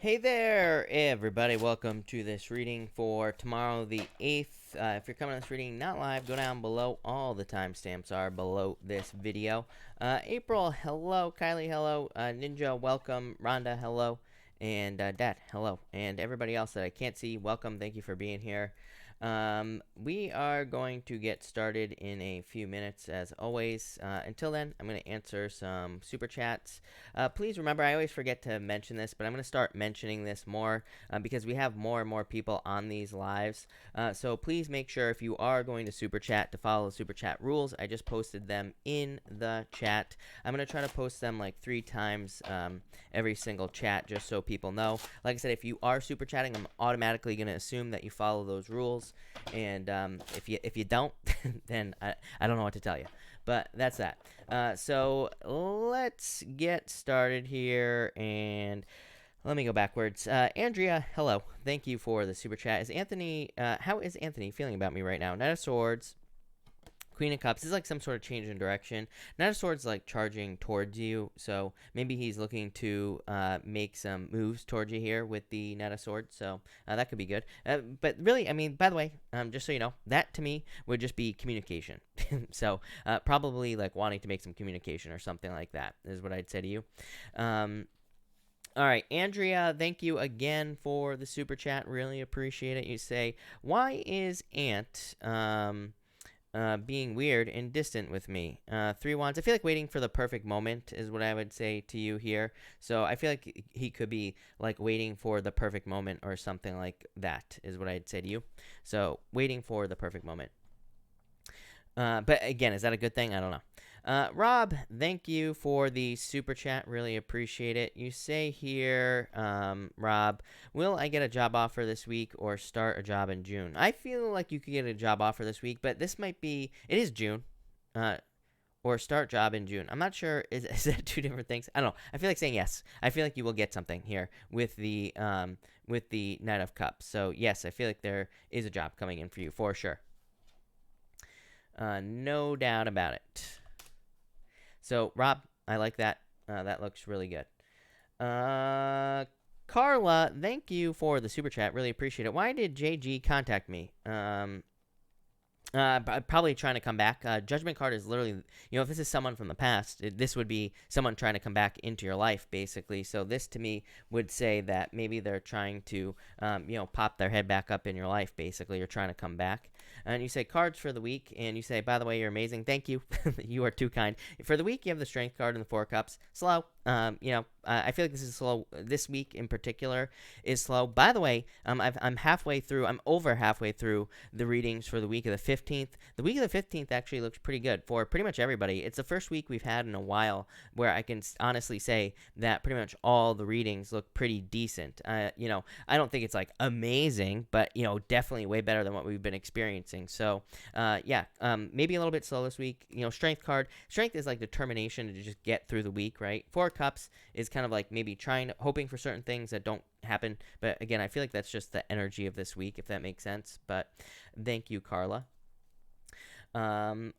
Hey there, everybody. Welcome to this reading for tomorrow, the 8th. If you're coming to this reading not live, go down below. All the timestamps are below this video. April, hello. Kylie, hello. Ninja, welcome. Rhonda, hello. And Dad, hello. And everybody else that I can't see, welcome. Thank you for being here. We are going to get started in a few minutes, as always. Until then, I'm going to answer some super chats. Please remember, I always forget to mention this, but I'm going to start mentioning this more because we have more and more people on these lives. So please make sure, if you are going to super chat, to follow the super chat rules. I just posted them in the chat. I'm going to try to post them like 3 times every single chat, just so people know. Like I said, if you are super chatting, I'm automatically going to assume that you follow those rules. And if you don't, then I don't know what to tell you. But that's that. So let's get started here, and let me go backwards. Andrea, hello. Thank you for the super chat. How is Anthony feeling about me right now? Knight of Swords, Queen of Cups. This is like some sort of change in direction. Knight of Swords like charging towards you, so maybe he's looking to make some moves towards you here with the Knight of Swords, so that could be good. But really, I mean, by the way, just so you know, that to me would just be communication. So probably like wanting to make some communication or something like that is what I'd say to you. All right, Andrea, thank you again for the super chat. Really appreciate it. You say, why is Ant being weird and distant with me? 3 wands. I feel like waiting for the perfect moment is what I would say to you here. So I feel like he could be like waiting for the perfect moment or something like that is what I'd say to you. So waiting for the perfect moment. But again, is that a good thing? I don't know. Rob, thank you for the super chat. Really appreciate it. You say here, Rob, will I get a job offer this week or start a job in June? I feel like you could get a job offer this week, but this might be, it is June, or start job in June. I'm not sure. Is that 2 different things? I don't know. I feel like saying yes. I feel like you will get something here with the Knight of Cups. So yes, I feel like there is a job coming in for you for sure. No doubt about it. So, Rob, I like that. That looks really good. Carla, thank you for the super chat. Really appreciate it. Why did JG contact me? Probably trying to come back. Judgment card is literally, if this is someone from the past, this would be someone trying to come back into your life, basically. So this, to me, would say that maybe they're trying to, pop their head back up in your life, basically. You're trying to come back. And you say cards for the week, and you say, by the way, you're amazing. Thank you. You are too kind. For the week, you have the Strength card and the 4 Cups. Slow. I feel like this is slow. This week in particular is slow. By the way, I'm halfway through. I'm over halfway through the readings for the week of the 15th. The week of the 15th actually looks pretty good for pretty much everybody. It's the first week we've had in a while where I can honestly say that pretty much all the readings look pretty decent. I don't think it's like amazing, but definitely way better than what we've been experiencing. So, maybe a little bit slow this week. Strength card. Strength is like determination to just get through the week, right? 4 Cups is kind of like maybe hoping for certain things that don't happen. But again, I feel like that's just the energy of this week, if that makes sense. But thank you, Carla. So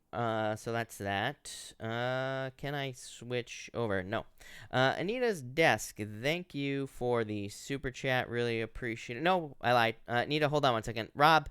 that's that. Can I switch over? No. Anita's Desk, thank you for the super chat. Really appreciate it. No, I lied. Anita, hold on 1 second. Rob,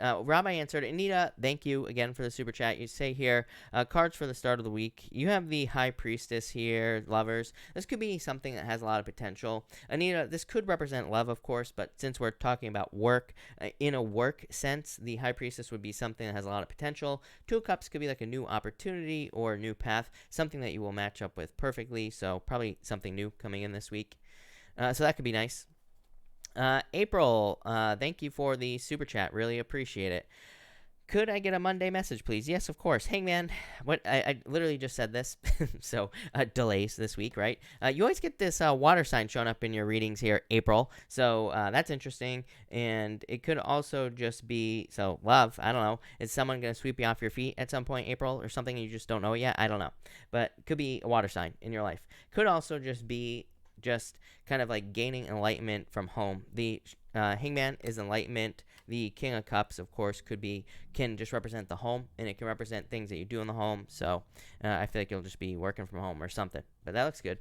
Rob, I answered. Anita, thank you again for the super chat. You say here, cards for the start of the week. You have the High Priestess here, lovers. This could be something that has a lot of potential. Anita, this could represent love, of course, but since we're talking about work, in a work sense, the High Priestess would be something that has a lot of potential. 2 Cups could be like a new opportunity or a new path, something that you will match up with perfectly, so probably something new coming in this week. So that could be nice. April, thank you for the super chat. Really appreciate it. Could I get a Monday message, please? Yes, of course. Hangman, what I literally just said this, so delays this week, right? You always get this water sign showing up in your readings here, April, so that's interesting, and it could also just be, so love, I don't know, is someone going to sweep you off your feet at some point, April, or something you just don't know yet? I don't know, but could be a water sign in your life. Could also just be kind of like gaining enlightenment from home. The Hangman is enlightenment. The King of Cups, of course, can just represent the home, and it can represent things that you do in the home. So I feel like you'll just be working from home or something. But that looks good.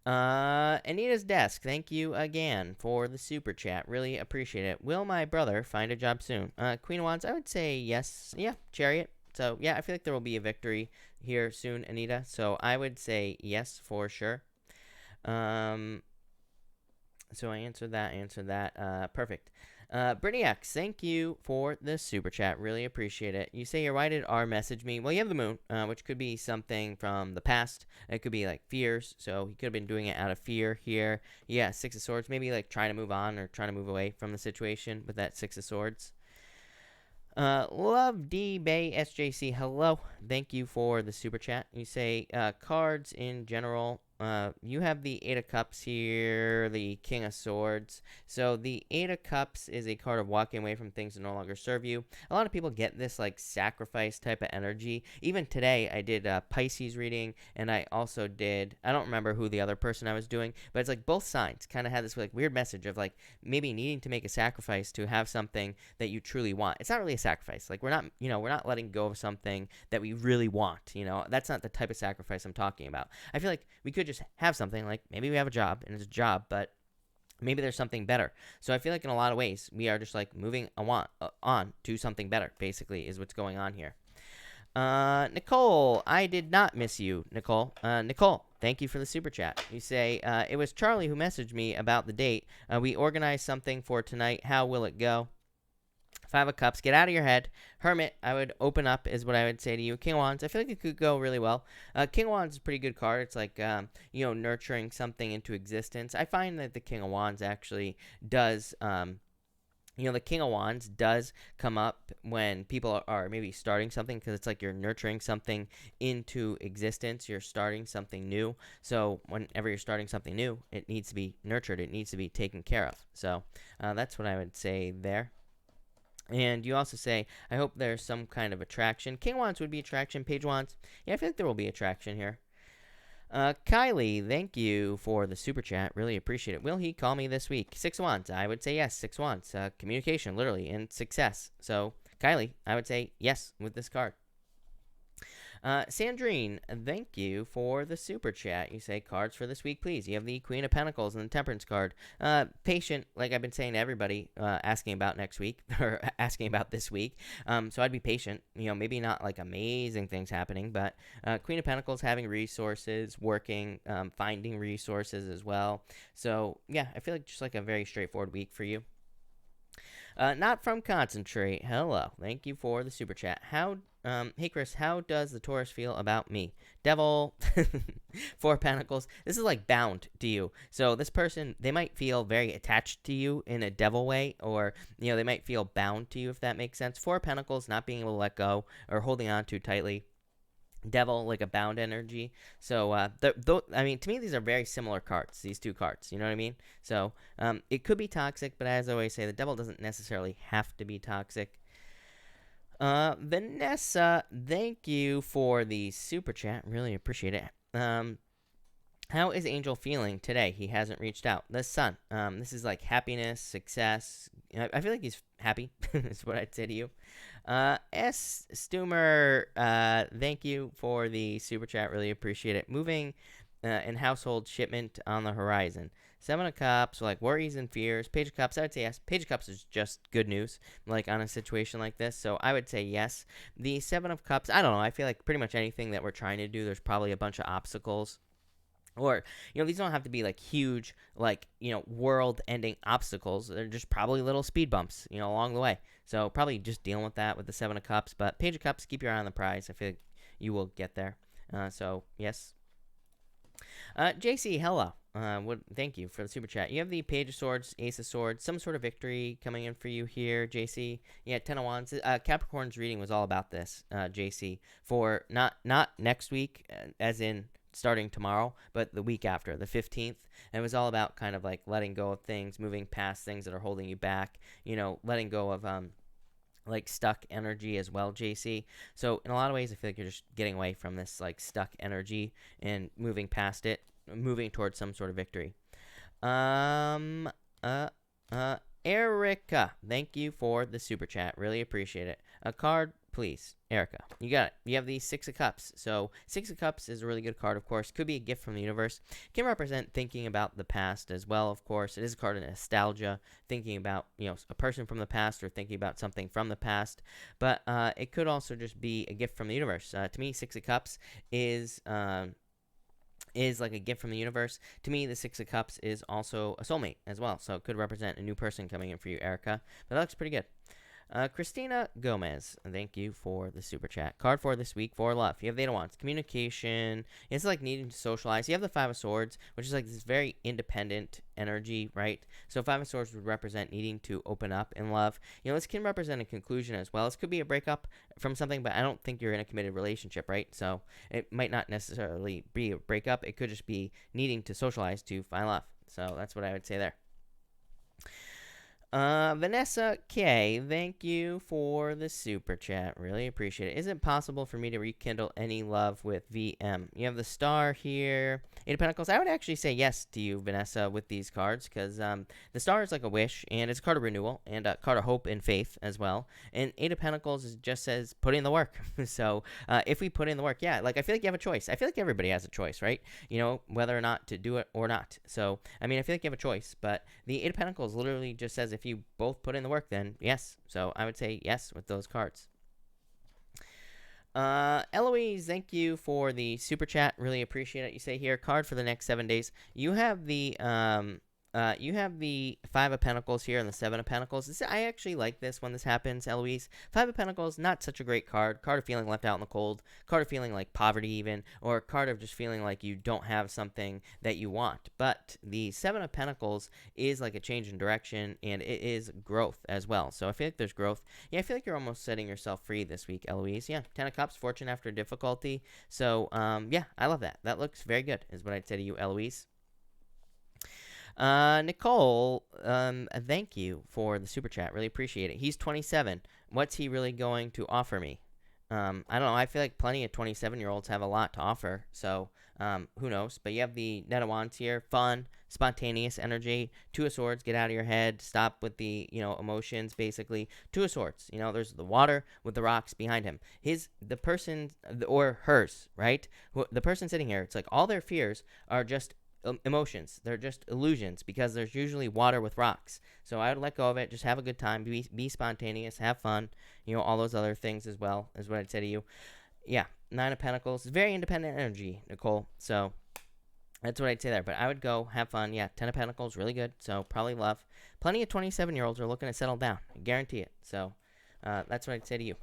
Anita's Desk, thank you again for the super chat. Really appreciate it. Will my brother find a job soon? Queen of Wands, I would say yes. Yeah, Chariot. So, yeah, I feel like there will be a victory here soon, Anita. So, I would say yes for sure. So I answered that. Perfect. Brittany X, thank you for the super chat. Really appreciate it. You say, why did R message me? Well, you have the moon, which could be something from the past. It could be like fears. So he could have been doing it out of fear here. Yeah, Six of Swords. Maybe like trying to move on or trying to move away from the situation with that Six of Swords. Love D Bay SJC. Hello. Thank you for the super chat. You say cards in general. You have the Eight of Cups here, the King of Swords. So the Eight of Cups is a card of walking away from things that no longer serve you. A lot of people get this like sacrifice type of energy. Even today, I did a Pisces reading, and I also did, I don't remember who the other person I was doing, but it's like both signs kind of had this like weird message of like maybe needing to make a sacrifice to have something that you truly want. It's not really a sacrifice. Like we're not letting go of something that we really want. That's not the type of sacrifice I'm talking about. I feel like we could just have something like maybe we have a job and it's a job, but maybe there's something better. So I feel like in a lot of ways we are just like moving on to something better, basically, is what's going on here. Nicole, I did not miss you, Nicole. Nicole, thank you for the super chat. You say, it was Charlie who messaged me about the date. We organized something for tonight. How will it go? Five of Cups, get out of your head. Hermit, I would open up, is what I would say to you. King of Wands, I feel like it could go really well. King of Wands is a pretty good card. It's like, nurturing something into existence. I find that the King of Wands actually does, the King of Wands does come up when people are maybe starting something, because it's like you're nurturing something into existence. You're starting something new. So whenever you're starting something new, it needs to be nurtured. It needs to be taken care of. So that's what I would say there. And you also say, I hope there's some kind of attraction. King Wands would be attraction. Page Wands, yeah, I feel like there will be attraction here. Kylie, thank you for the super chat. Really appreciate it. Will he call me this week? Six Wands, I would say yes. Six Wands, communication, literally, and success. So, Kylie, I would say yes with this card. Sandrine, thank you for the super chat. You say cards for this week, please. You have the Queen of Pentacles and the Temperance card. Patient, like I've been saying to everybody, asking about next week, or asking about this week. So I'd be patient. Maybe not like amazing things happening, but Queen of Pentacles having resources, working, finding resources as well. So yeah, I feel like just like a very straightforward week for you. Not from Concentrate. Hello. Thank you for the super chat. Hey Chris, how does the Taurus feel about me? Devil, Four Pentacles. This is like bound to you. So this person, they might feel very attached to you in a devil way, or, they might feel bound to you, if that makes sense. Four Pentacles, not being able to let go or holding on too tightly. Devil, like a bound energy. So I mean, to me, these are very similar cards, these two cards, you know what I mean? So it could be toxic, but as I always say, the devil doesn't necessarily have to be toxic. Vanessa, thank you for the super chat. Really appreciate it. How is Angel feeling today? He hasn't reached out. The Sun. This is like happiness, success. I feel like he's happy. Is what I'd say to you. S. Stumer, thank you for the super chat. Really appreciate it. Moving and household shipment on the horizon. Seven of Cups, like worries and fears. Page of Cups, I would say yes. Page of Cups is just good news, like on a situation like this. So I would say yes. The Seven of Cups, I don't know. I feel like pretty much anything that we're trying to do, there's probably a bunch of obstacles. Or, these don't have to be like huge, like, world-ending obstacles. They're just probably little speed bumps, along the way. So probably just dealing with that with the Seven of Cups. But Page of Cups, keep your eye on the prize. I feel like you will get there. So, yes. JC, hello. Thank you for the super chat. You have the Page of Swords, Ace of Swords, some sort of victory coming in for you here, JC. Yeah, Ten of Wands. Capricorn's reading was all about this, JC, for not next week, as in starting tomorrow, but the week after, the 15th. And it was all about kind of like letting go of things, moving past things that are holding you back, letting go of like stuck energy as well, JC. So in a lot of ways, I feel like you're just getting away from this like stuck energy and moving past it, moving towards some sort of victory. Erica, thank you for the super chat. Really appreciate it. A card, please. Erica, you got it. You have the Six of Cups. So Six of Cups is a really good card, of course. Could be a gift from the universe. Can represent thinking about the past as well, of course. It is a card of nostalgia, thinking about, a person from the past or thinking about something from the past. But it could also just be a gift from the universe. To me, Six of Cups is like a gift from the universe. To me, the Six of Cups is also a soulmate as well. So it could represent a new person coming in for you, Erica. But that looks pretty good. Christina Gomez, thank you for the super chat. Card for this week for love. You have the Eight of Wands, communication. It's like needing to socialize. You have the Five of Swords, which is like this very independent energy, right? So Five of Swords would represent needing to open up in love. This can represent a conclusion as well. This could be a breakup from something, but I don't think you're in a committed relationship, right? So it might not necessarily be a breakup. It could just be needing to socialize to find love. So that's what I would say there. Vanessa K, thank you for the super chat. Really appreciate it. Is it possible for me to rekindle any love with VM? You have the Star here. Eight of Pentacles. I would actually say yes to you, Vanessa, with these cards, because the Star is like a wish, and it's a card of renewal, and a card of hope and faith as well. And Eight of Pentacles just says put in the work. So if we put in the work, yeah, like I feel like you have a choice. I feel like everybody has a choice, right? Whether or not to do it or not. So, I mean, I feel like you have a choice, but the Eight of Pentacles literally just says if you both put in the work, then yes. So I would say yes with those cards. Eloise, thank you for the super chat. Really appreciate it. You say here, card for the next 7 days. You have the Five of Pentacles here and the Seven of Pentacles. I actually like this when this happens, Eloise. Five of Pentacles, not such a great card. Card of feeling left out in the cold. Card of feeling like poverty even. Or card of just feeling like you don't have something that you want. But the Seven of Pentacles is like a change in direction, and it is growth as well. So I feel like there's growth. Yeah, I feel like you're almost setting yourself free this week, Eloise. Yeah, Ten of Cups, fortune after difficulty. So, yeah, I love that. That looks very good, is what I'd say to you, Eloise. Nicole, thank you for the super chat. Really appreciate it. He's 27. What's he really going to offer me? I don't know. I feel like plenty of 27-year-olds have a lot to offer. So, who knows? But you have the Knight of Wands here. Fun, spontaneous energy. Two of Swords. Get out of your head. Stop with the, emotions, basically. Two of Swords. There's the water with the rocks behind him. The person, or hers, right? The person sitting here, it's like all their fears are just emotions. They're just illusions because there's usually water with rocks. So I would let go of it. Just have a good time. Be spontaneous. Have fun. All those other things as well is what I'd say to you. Yeah, Nine of Pentacles. Very independent energy, Nicole. So that's what I'd say there. But I would go have fun. Yeah, Ten of Pentacles. Really good. So probably love. Plenty of 27-year-olds are looking to settle down. I guarantee it. So that's what I'd say to you.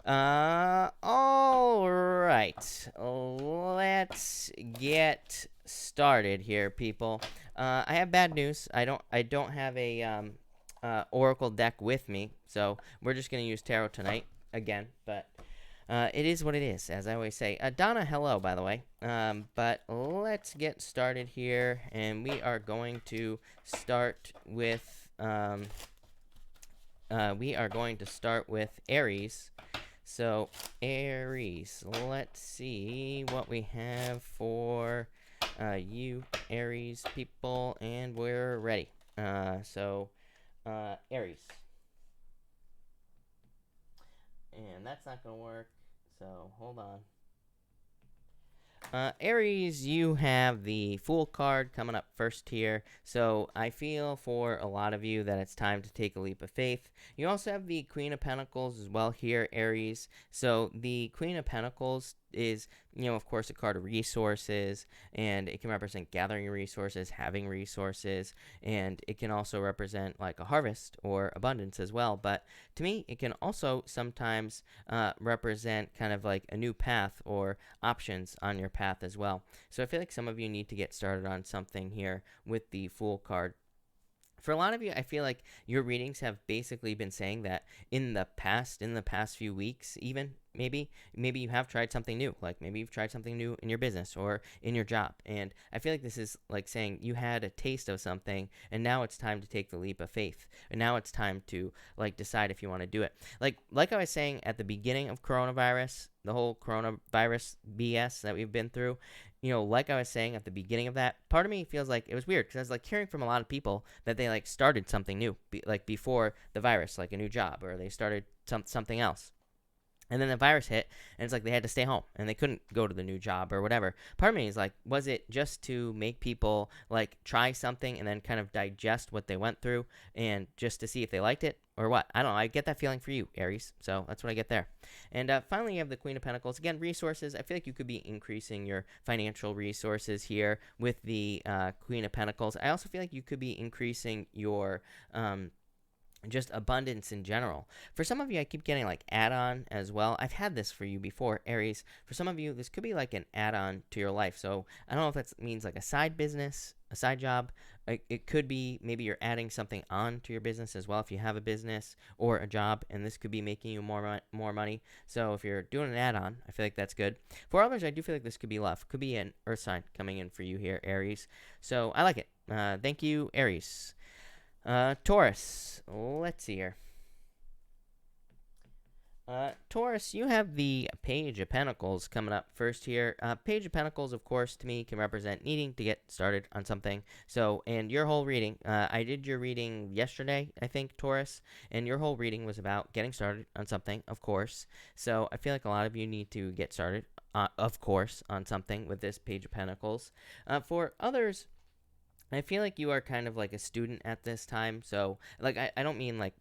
All right. Let's get started here, people. I have bad news. I don't have a oracle deck with me, so we're just gonna use tarot tonight again. But it is what it is, as I always say. Donna, hello, by the way. But let's get started here, and we are going to start with Aries. So, Aries, let's see what we have for you, Aries people, and we're ready. Aries. And that's not going to work, so hold on. Aries, you have the Fool card coming up first here. So I feel for a lot of you that it's time to take a leap of faith. You also have the Queen of Pentacles as well here, Aries. So the Queen of Pentacles is, of course, a card of resources, and it can represent gathering resources, having resources, and it can also represent like a harvest or abundance as well. But to me, it can also sometimes represent kind of like a new path or options on your path as well. So I feel like some of you need to get started on something here with the Fool card. For a lot of you, I feel like your readings have basically been saying that in the past few weeks, even maybe you have tried something new. Like maybe you've tried something new in your business or in your job. And I feel like this is like saying you had a taste of something, and now it's time to take the leap of faith. And now it's time to like decide if you want to do it. Like I was saying at the beginning of coronavirus, the whole coronavirus BS that we've been through, like I was saying at the beginning of that, part of me feels like it was weird because I was like hearing from a lot of people that they like started something new, like before the virus, like a new job, or they started something else. And then the virus hit, and it's like they had to stay home and they couldn't go to the new job or whatever. Part of me is like, was it just to make people like try something and then kind of digest what they went through and just to see if they liked it or what? I don't know. I get that feeling for you, Aries. So that's what I get there. And finally, you have the Queen of Pentacles. Again, resources. I feel like you could be increasing your financial resources here with the Queen of Pentacles. I also feel like you could be increasing your just abundance in general. For some of you, I keep getting like add-on as well. I've had this for you before, Aries. For some of you, this could be like an add-on to your life. So I don't know if that means like a side business, a side job. It could be maybe you're adding something on to your business as well if you have a business or a job, and this could be making you more money. So if you're doing an add-on, I feel like that's good. For others, I do feel like this could be love. Could be an earth sign coming in for you here, Aries. So I like it. Thank you, Aries. Taurus, let's see here. Taurus, you have the Page of Pentacles coming up first here. Page of Pentacles, of course, to me can represent needing to get started on something. So, and your whole reading, I did your reading yesterday, I think, Taurus, and your whole reading was about getting started on something, of course. So I feel like a lot of you need to get started, of course, on something with this Page of Pentacles. For others, I feel like you are kind of like a student at this time. So, like, I don't mean like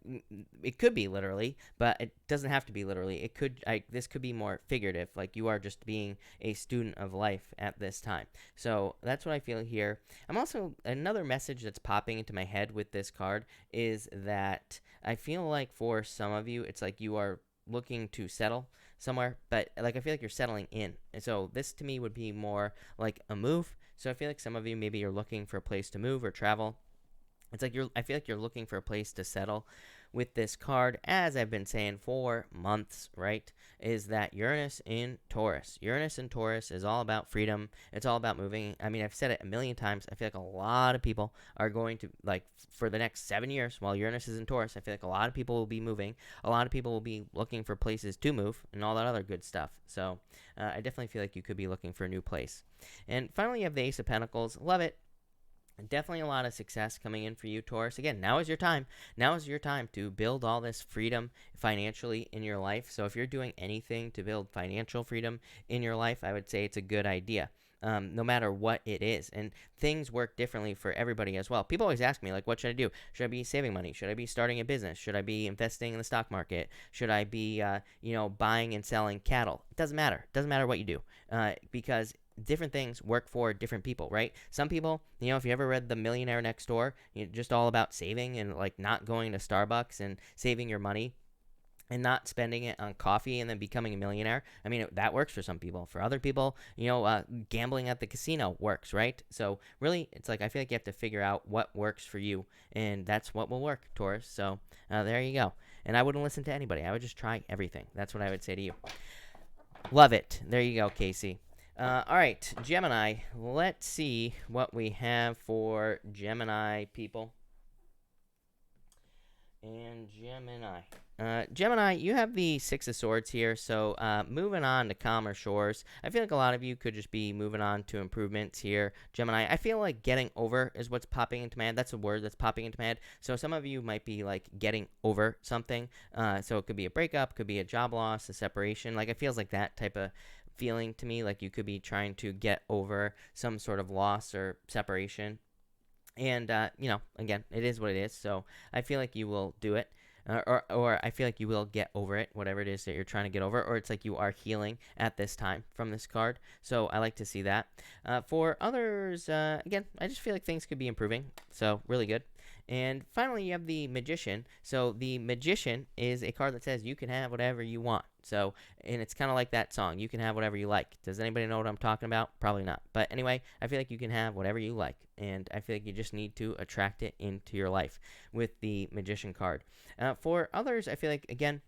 it could be literally, but it doesn't have to be literally. It could, this could be more figurative. Like, you are just being a student of life at this time. So, that's what I feel here. I'm also, another message that's popping into my head with this card is that I feel like for some of you, it's like you are looking to settle somewhere, but like I feel like you're settling in. And so this to me would be more like a move. So I feel like some of you maybe you're looking for a place to move or travel. It's like I feel like you're looking for a place to settle with this card, as I've been saying for months, right? Is that Uranus in Taurus. Uranus in Taurus is all about freedom. It's all about moving. I mean, I've said it a million times. I feel like a lot of people are going to, like, for the next 7 years, while Uranus is in Taurus, I feel like a lot of people will be moving. A lot of people will be looking for places to move and all that other good stuff. So I definitely feel like you could be looking for a new place. And finally, you have the Ace of Pentacles. Love it. Definitely a lot of success coming in for you, Taurus. Again, now is your time. Now is your time to build all this freedom financially in your life. So if you're doing anything to build financial freedom in your life, I would say it's a good idea. No matter what it is. And things work differently for everybody as well. People always ask me, like, what should I do? Should I be saving money? Should I be starting a business? Should I be investing in the stock market? Should I be, buying and selling cattle? It doesn't matter. It doesn't matter what you do, because different things work for different people, right? Some people, if you ever read The Millionaire Next Door, just all about saving and like not going to Starbucks and saving your money and not spending it on coffee and then becoming a millionaire. I mean, that works for some people. For other people, gambling at the casino works, right? So really, it's like I feel like you have to figure out what works for you, and that's what will work, Taurus. So there you go. And I wouldn't listen to anybody. I would just try everything. That's what I would say to you. Love it. There you go, Casey. All right, Gemini. Let's see what we have for Gemini people. And Gemini, you have the Six of Swords here, so moving on to calmer shores. I feel like a lot of you could just be moving on to improvements here. Gemini, I feel like getting over is what's popping into my head. That's a word that's popping into my head. So some of you might be like getting over something. So it could be a breakup, could be a job loss, a separation. Like it feels like that type of feeling to me, like you could be trying to get over some sort of loss or separation. And, again, it is what it is, so I feel like you will do it, or I feel like you will get over it, whatever it is that you're trying to get over, or it's like you are healing at this time from this card, so I like to see that. For others, again, I just feel like things could be improving, so really good. And finally, you have the Magician. So the Magician is a card that says you can have whatever you want. So, and it's kind of like that song, you can have whatever you like. Does anybody know what I'm talking about? Probably not. But anyway, I feel like you can have whatever you like. And I feel like you just need to attract it into your life with the Magician card. For others, I feel like, again,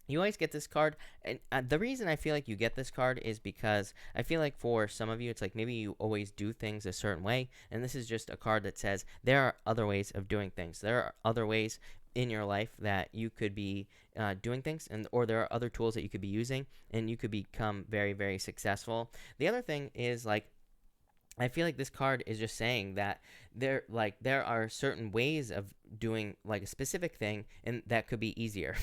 you always get this card, and the reason I feel like you get this card is because I feel like for some of you, it's like maybe you always do things a certain way, and this is just a card that says there are other ways of doing things. There are other ways in your life that you could be doing things, or there are other tools that you could be using, and you could become very, very successful. The other thing is, like, I feel like this card is just saying that there are certain ways of doing like a specific thing, and that could be easier.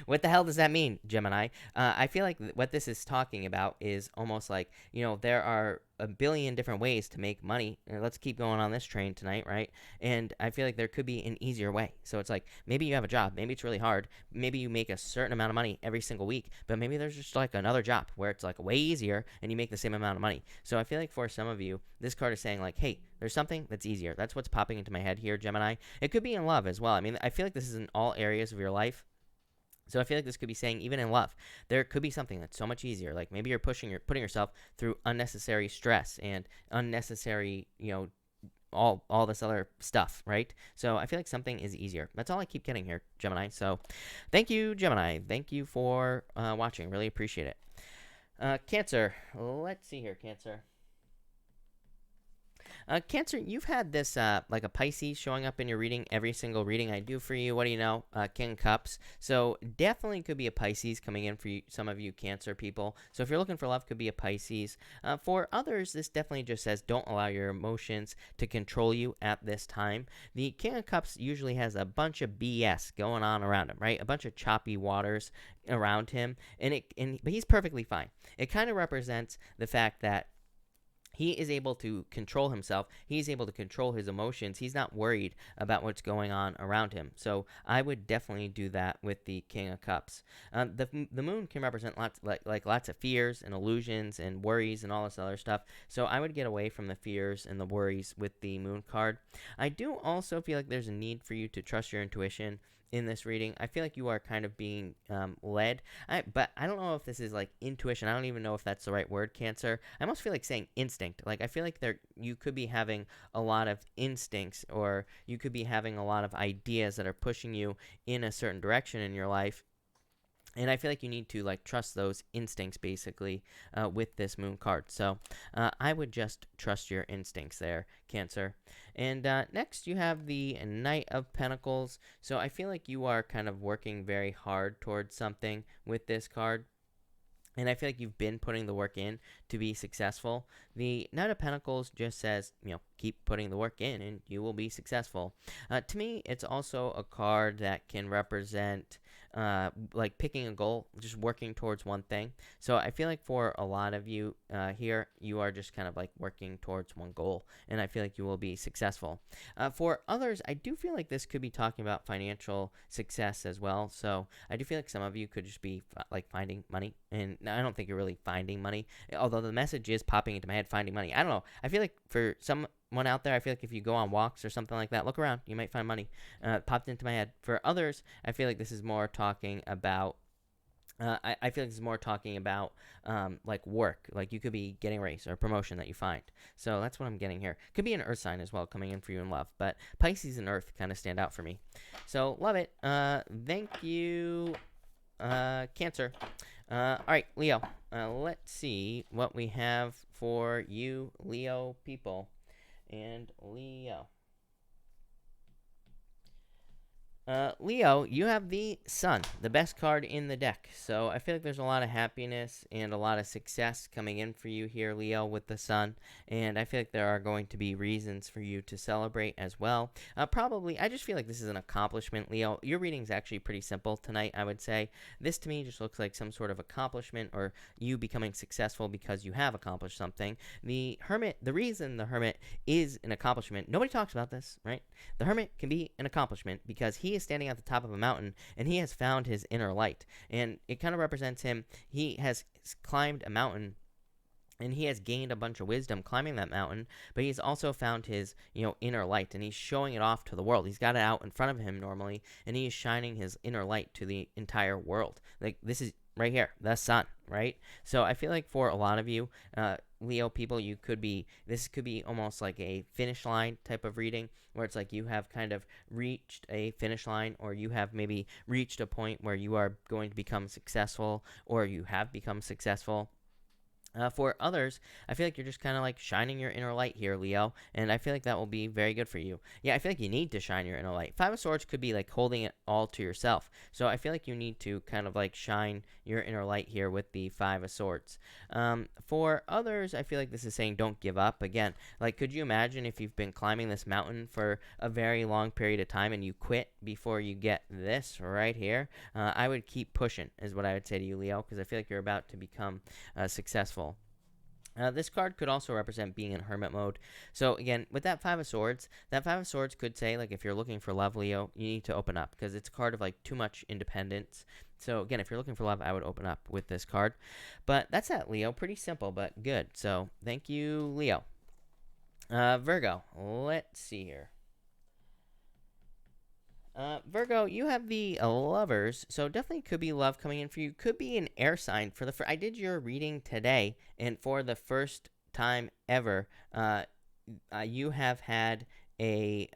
What the hell does that mean, Gemini? I feel like what this is talking about is almost like, there are a billion different ways to make money. Let's keep going on this train tonight, right? And I feel like there could be an easier way. So it's like maybe you have a job, maybe it's really hard, maybe you make a certain amount of money every single week, but maybe there's just like another job where it's like way easier and you make the same amount of money. So I feel like for some of you, this card is saying like, hey, there's something that's easier. That's what's popping into my head here, Gemini. It could be in love as well. I mean, I feel like this is in all areas of your life. So I feel like this could be saying even in love, there could be something that's so much easier. Like maybe you're putting yourself through unnecessary stress and unnecessary, all this other stuff, right? So I feel like something is easier. That's all I keep getting here, Gemini. So thank you, Gemini. Thank you for watching. Really appreciate it. Cancer. Let's see here, Cancer. Cancer, you've had this like a Pisces showing up in your reading, every single reading I do for you. What do you know? King of Cups. So definitely could be a Pisces coming in for you, some of you Cancer people. So if you're looking for love, could be a Pisces. For others, this definitely just says don't allow your emotions to control you at this time. The King of Cups usually has a bunch of BS going on around him, right? A bunch of choppy waters around him, but he's perfectly fine. It kind of represents the fact that he is able to control himself. He's able to control his emotions. He's not worried about what's going on around him. So I would definitely do that with the King of Cups. The moon can represent lots of fears and illusions and worries and all this other stuff. So I would get away from the fears and the worries with the moon card. I do also feel like there's a need for you to trust your intuition in this reading. I feel like you are kind of being led, but I don't know if this is like intuition. I don't even know if that's the right word, Cancer. I almost feel like saying instinct. Like I feel like you could be having a lot of instincts, or you could be having a lot of ideas that are pushing you in a certain direction in your life. And I feel like you need to like trust those instincts basically with this moon card. So I would just trust your instincts there, Cancer. And next you have the Knight of Pentacles. So I feel like you are kind of working very hard towards something with this card. And I feel like you've been putting the work in to be successful. The Knight of Pentacles just says, keep putting the work in and you will be successful. To me, it's also a card that can represent like picking a goal, just working towards one thing. So I feel like for a lot of you here, you are just kind of like working towards one goal, and I feel like you will be successful. For others, I do feel like this could be talking about financial success as well. So I do feel like some of you could just be like finding money, and I don't think you're really finding money, although the message is popping into my head, finding money. I don't know. I feel like for someone out there, I feel like if you go on walks or something like that, look around, you might find money. Popped into my head. For others, I feel like this is more talking about I feel like this is more talking about like work. Like you could be getting a raise or a promotion that you find. So that's what I'm getting here. Could be an earth sign as well coming in for you in love. But Pisces and earth kind of stand out for me. So love it. Thank you, Cancer. All right, Leo. Let's see what we have for you, Leo people. And Leo. Leo, you have the Sun, the best card in the deck. So I feel like there's a lot of happiness and a lot of success coming in for you here, Leo, with the Sun. And I feel like there are going to be reasons for you to celebrate as well. Probably, I just feel like this is an accomplishment, Leo. Your reading is actually pretty simple tonight, I would say. This to me just looks like some sort of accomplishment, or you becoming successful because you have accomplished something. The reason the Hermit is an accomplishment, nobody talks about this, right? The Hermit can be an accomplishment because he is standing at the top of a mountain and he has found his inner light, and it kind of represents him. He has climbed a mountain and he has gained a bunch of wisdom climbing that mountain, but he's also found his inner light, and he's showing it off to the world. He's got it out in front of him normally, and he is shining his inner light to the entire world. Like this is right here, the Sun, right? So I feel like for a lot of you Leo people, this could be almost like a finish line type of reading, where it's like you have kind of reached a finish line, or you have maybe reached a point where you are going to become successful, or you have become successful. For others, I feel like you're just kind of like shining your inner light here, Leo, and I feel like that will be very good for you. Yeah, I feel like you need to shine your inner light. Five of Swords could be like holding it all to yourself. So I feel like you need to kind of like shine your inner light here with the Five of Swords. For others, I feel like this is saying don't give up. Again, like could you imagine if you've been climbing this mountain for a very long period of time and you quit before you get this right here? I would keep pushing is what I would say to you, Leo, because I feel like you're about to become successful. This card could also represent being in hermit mode. So again, with that Five of Swords, that Five of Swords could say, like, if you're looking for love, Leo, you need to open up because it's a card of, like, too much independence. So again, if you're looking for love, I would open up with this card. But that's that, Leo. Pretty simple, but good. So thank you, Leo. Virgo, let's see here. Virgo, you have the Lovers, so definitely could be love coming in for you. Could be an air sign for the. I did your reading today, and for the first time ever, you have had a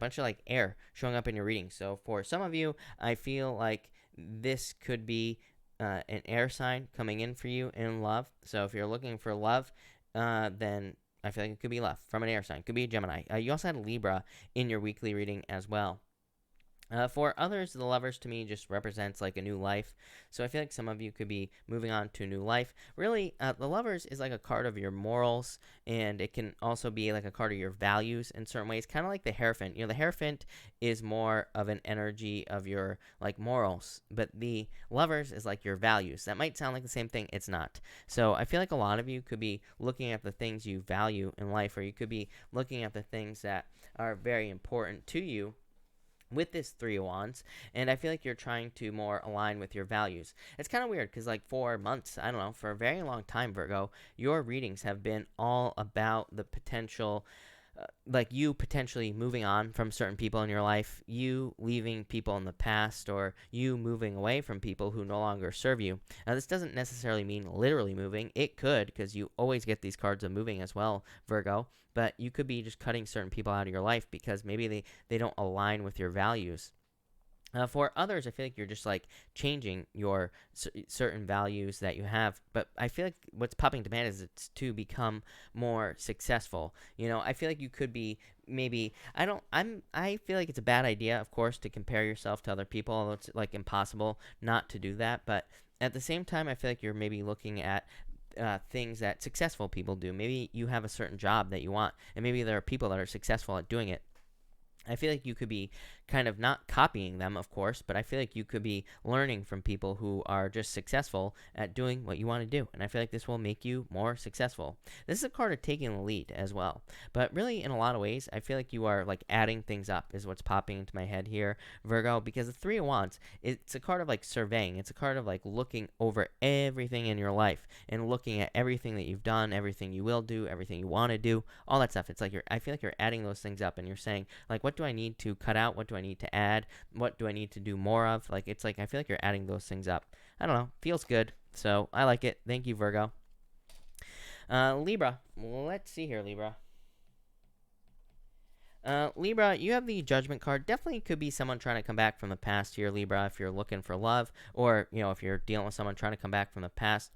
bunch of like air showing up in your reading. So for some of you, I feel like this could be an air sign coming in for you in love. So if you're looking for love, then I feel like it could be love from an air sign. Could be a Gemini. You also had a Libra in your weekly reading as well. For others, the Lovers to me just represents like a new life. So I feel like some of you could be moving on to a new life. Really, the Lovers is like a card of your morals, and it can also be like a card of your values in certain ways. Kind of like the Hierophant. You know, the Hierophant is more of an energy of your like morals, but the Lovers is like your values. That might sound like the same thing. It's not. So I feel like a lot of you could be looking at the things you value in life, or you could be looking at the things that are very important to you with this Three of Wands, and I feel like you're trying to more align with your values. It's kind of weird because like for months, I don't know, for a very long time, Virgo, your readings have been all about the potential, like you potentially moving on from certain people in your life, you leaving people in the past, or you moving away from people who no longer serve you. Now, this doesn't necessarily mean literally moving. It could, because you always get these cards of moving as well, Virgo. But you could be just cutting certain people out of your life because maybe they don't align with your values. For others, I feel like you're just like changing your certain values that you have, but I feel like what's popping to mind is it's to become more successful. You know, I feel like you could be maybe I feel like it's a bad idea, of course, to compare yourself to other people, although it's like impossible not to do that. But at the same time, I feel like you're maybe looking at things that successful people do. Maybe you have a certain job that you want, and maybe there are people that are successful at doing it. I feel like you could be kind of not copying them, of course, but I feel like you could be learning from people who are just successful at doing what you want to do. And I feel like this will make you more successful. This is a card of taking the lead as well. But really, in a lot of ways, I feel like you are like adding things up is what's popping into my head here, Virgo, because the Three of Wands, it's a card of like surveying. It's a card of like looking over everything in your life and looking at everything that you've done, everything you will do, everything you want to do, all that stuff. It's like I feel like you're adding those things up and you're saying, like, what do I need to cut out? What do I need to add? What do I need to do more of? Like, it's like I feel like you're adding those things up. I don't know. Feels good. So I like it. Thank you, Virgo. Libra. Let's see here, Libra. Libra, you have the Judgment card. Definitely could be someone trying to come back from the past here, Libra, if you're looking for love, or, you know, if you're dealing with someone trying to come back from the past.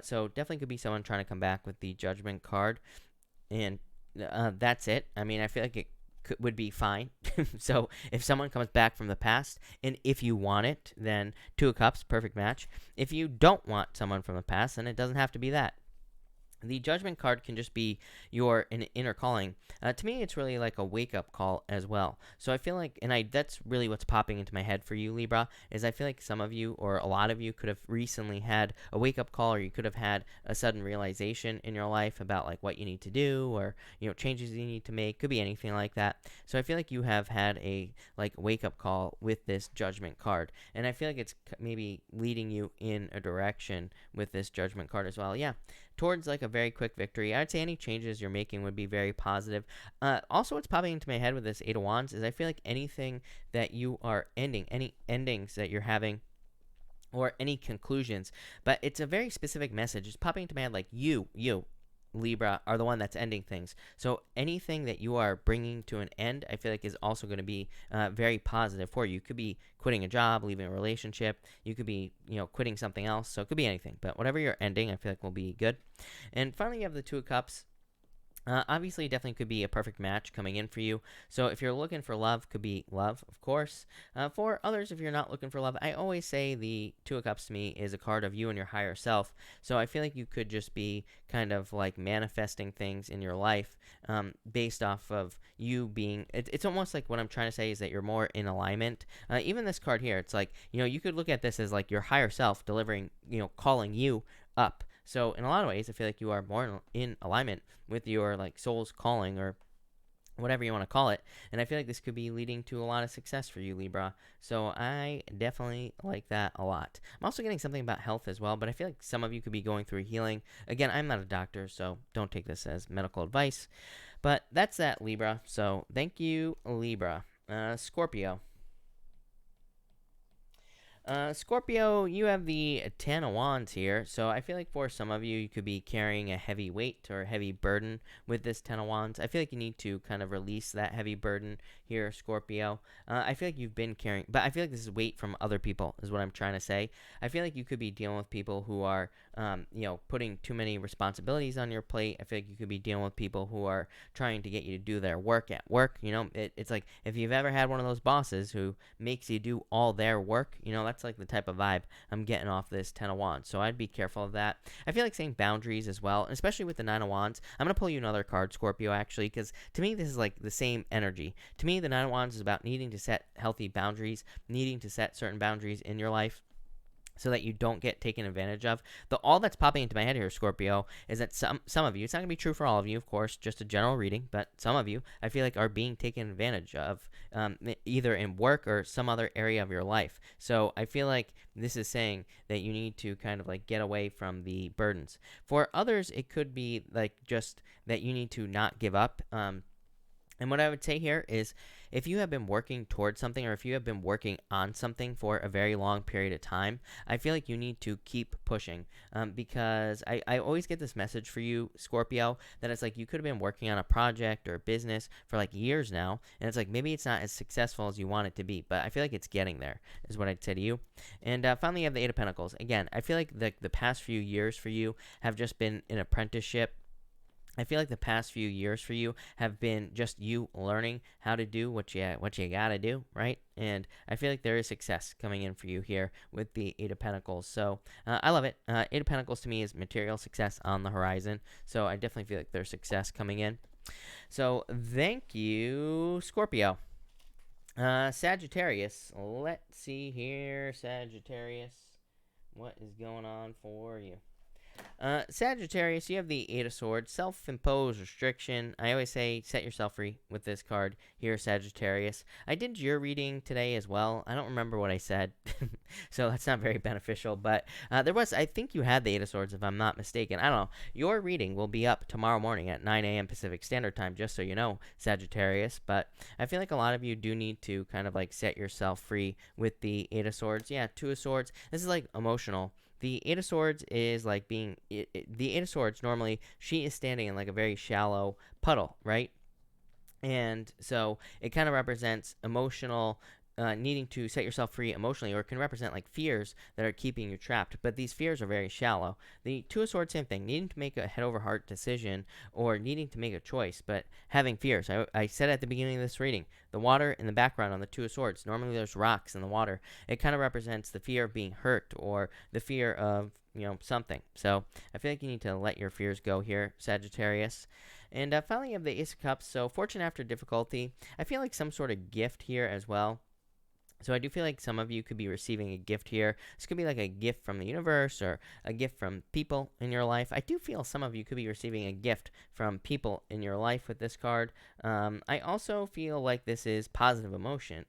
So definitely could be someone trying to come back with the Judgment card. And that's it. I mean, I feel like it would be fine. So if someone comes back from the past, and if you want it, then Two of Cups, perfect match. If you don't want someone from the past, then it doesn't have to be that. The Judgment card can just be your inner calling. To me, it's really like a wake-up call as well. So I feel like, that's really what's popping into my head for you, Libra, is I feel like some of you, or a lot of you, could have recently had a wake-up call, or you could have had a sudden realization in your life about like what you need to do, or, you know, changes you need to make. Could be anything like that. So I feel like you have had a like wake-up call with this Judgment card, and I feel like it's maybe leading you in a direction with this Judgment card as well. Yeah, towards like a very quick victory. I'd say any changes you're making would be very positive. Also, what's popping into my head with this Eight of Wands is I feel like anything that you are ending, any endings that you're having, or any conclusions, but it's a very specific message. It's popping into my head like you. Libra, are the one that's ending things. So anything that you are bringing to an end, I feel like is also going to be very positive for you. You could be quitting a job, leaving a relationship. You could be, quitting something else. So it could be anything. But whatever you're ending, I feel like will be good. And finally, you have the Two of Cups. Obviously, definitely could be a perfect match coming in for you. So if you're looking for love, could be love, of course. For others, if you're not looking for love, I always say the Two of Cups to me is a card of you and your higher self. So I feel like you could just be kind of like manifesting things in your life based off of you being. It's almost like what I'm trying to say is that you're more in alignment. Even this card here, it's like, you could look at this as like your higher self delivering, calling you up. So in a lot of ways, I feel like you are more in alignment with your like soul's calling or whatever you want to call it. And I feel like this could be leading to a lot of success for you, Libra. So I definitely like that a lot. I'm also getting something about health as well, but I feel like some of you could be going through healing. Again, I'm not a doctor, so don't take this as medical advice. But that's that, Libra. So thank you, Libra. Scorpio. Scorpio, you have the Ten of Wands here, so I feel like for some of you, you could be carrying a heavy weight or a heavy burden with this Ten of Wands. I feel like you need to kind of release that heavy burden here, Scorpio. I feel like you've been carrying, but I feel like this is weight from other people, is what I'm trying to say. I feel like you could be dealing with people who are, putting too many responsibilities on your plate. I feel like you could be dealing with people who are trying to get you to do their work at work. It's like if you've ever had one of those bosses who makes you do all their work, that's like the type of vibe I'm getting off this Ten of Wands. So I'd be careful of that. I feel like saying boundaries as well, especially with the Nine of Wands. I'm going to pull you another card, Scorpio, actually, because to me, this is like the same energy. To me, the Nine of Wands is about needing to set healthy boundaries, needing to set certain boundaries in your life so that you don't get taken advantage of. All that's popping into my head here, Scorpio, is that some of you, it's not going to be true for all of you, of course, just a general reading, but some of you, I feel like, are being taken advantage of either in work or some other area of your life. So I feel like this is saying that you need to kind of like get away from the burdens. For others, it could be like just that you need to not give up. And what I would say here is if you have been working towards something or if you have been working on something for a very long period of time, I feel like you need to keep pushing because I always get this message for you, Scorpio, that it's like you could have been working on a project or a business for like years now, and it's like maybe it's not as successful as you want it to be, but I feel like it's getting there is what I'd say to you. And finally, you have the Eight of Pentacles. Again, I feel like the past few years for you have just been an apprenticeship. I feel like the past few years for you have been just you learning how to do what you gotta do, right? And I feel like there is success coming in for you here with the Eight of Pentacles. So I love it. Eight of Pentacles to me is material success on the horizon. So I definitely feel like there's success coming in. So thank you, Scorpio. Sagittarius. Let's see here, Sagittarius. What is going on for you? Sagittarius, you have the Eight of Swords, self-imposed restriction. I always say set yourself free with this card here, Sagittarius. I did your reading today as well. I don't remember what I said, so that's not very beneficial. But I think you had the Eight of Swords, if I'm not mistaken. I don't know. Your reading will be up tomorrow morning at 9 a.m. Pacific Standard Time, just so you know, Sagittarius. But I feel like a lot of you do need to kind of like set yourself free with the Eight of Swords. Yeah, Two of Swords. This is like emotional. The Eight of Swords is like the Eight of Swords, normally, she is standing in like a very shallow puddle, right? And so it kind of represents emotional, needing to set yourself free emotionally, or it can represent like fears that are keeping you trapped. But these fears are very shallow. The Two of Swords, same thing, needing to make a head over heart decision or needing to make a choice, but having fears. I said at the beginning of this reading, the water in the background on the Two of Swords, normally there's rocks in the water. It kind of represents the fear of being hurt or the fear of, something. So I feel like you need to let your fears go here, Sagittarius. And finally, you have the Ace of Cups. So fortune after difficulty. I feel like some sort of gift here as well. So I do feel like some of you could be receiving a gift here. This could be like a gift from the universe or a gift from people in your life. I do feel some of you could be receiving a gift from people in your life with this card. I also feel like this is positive emotion.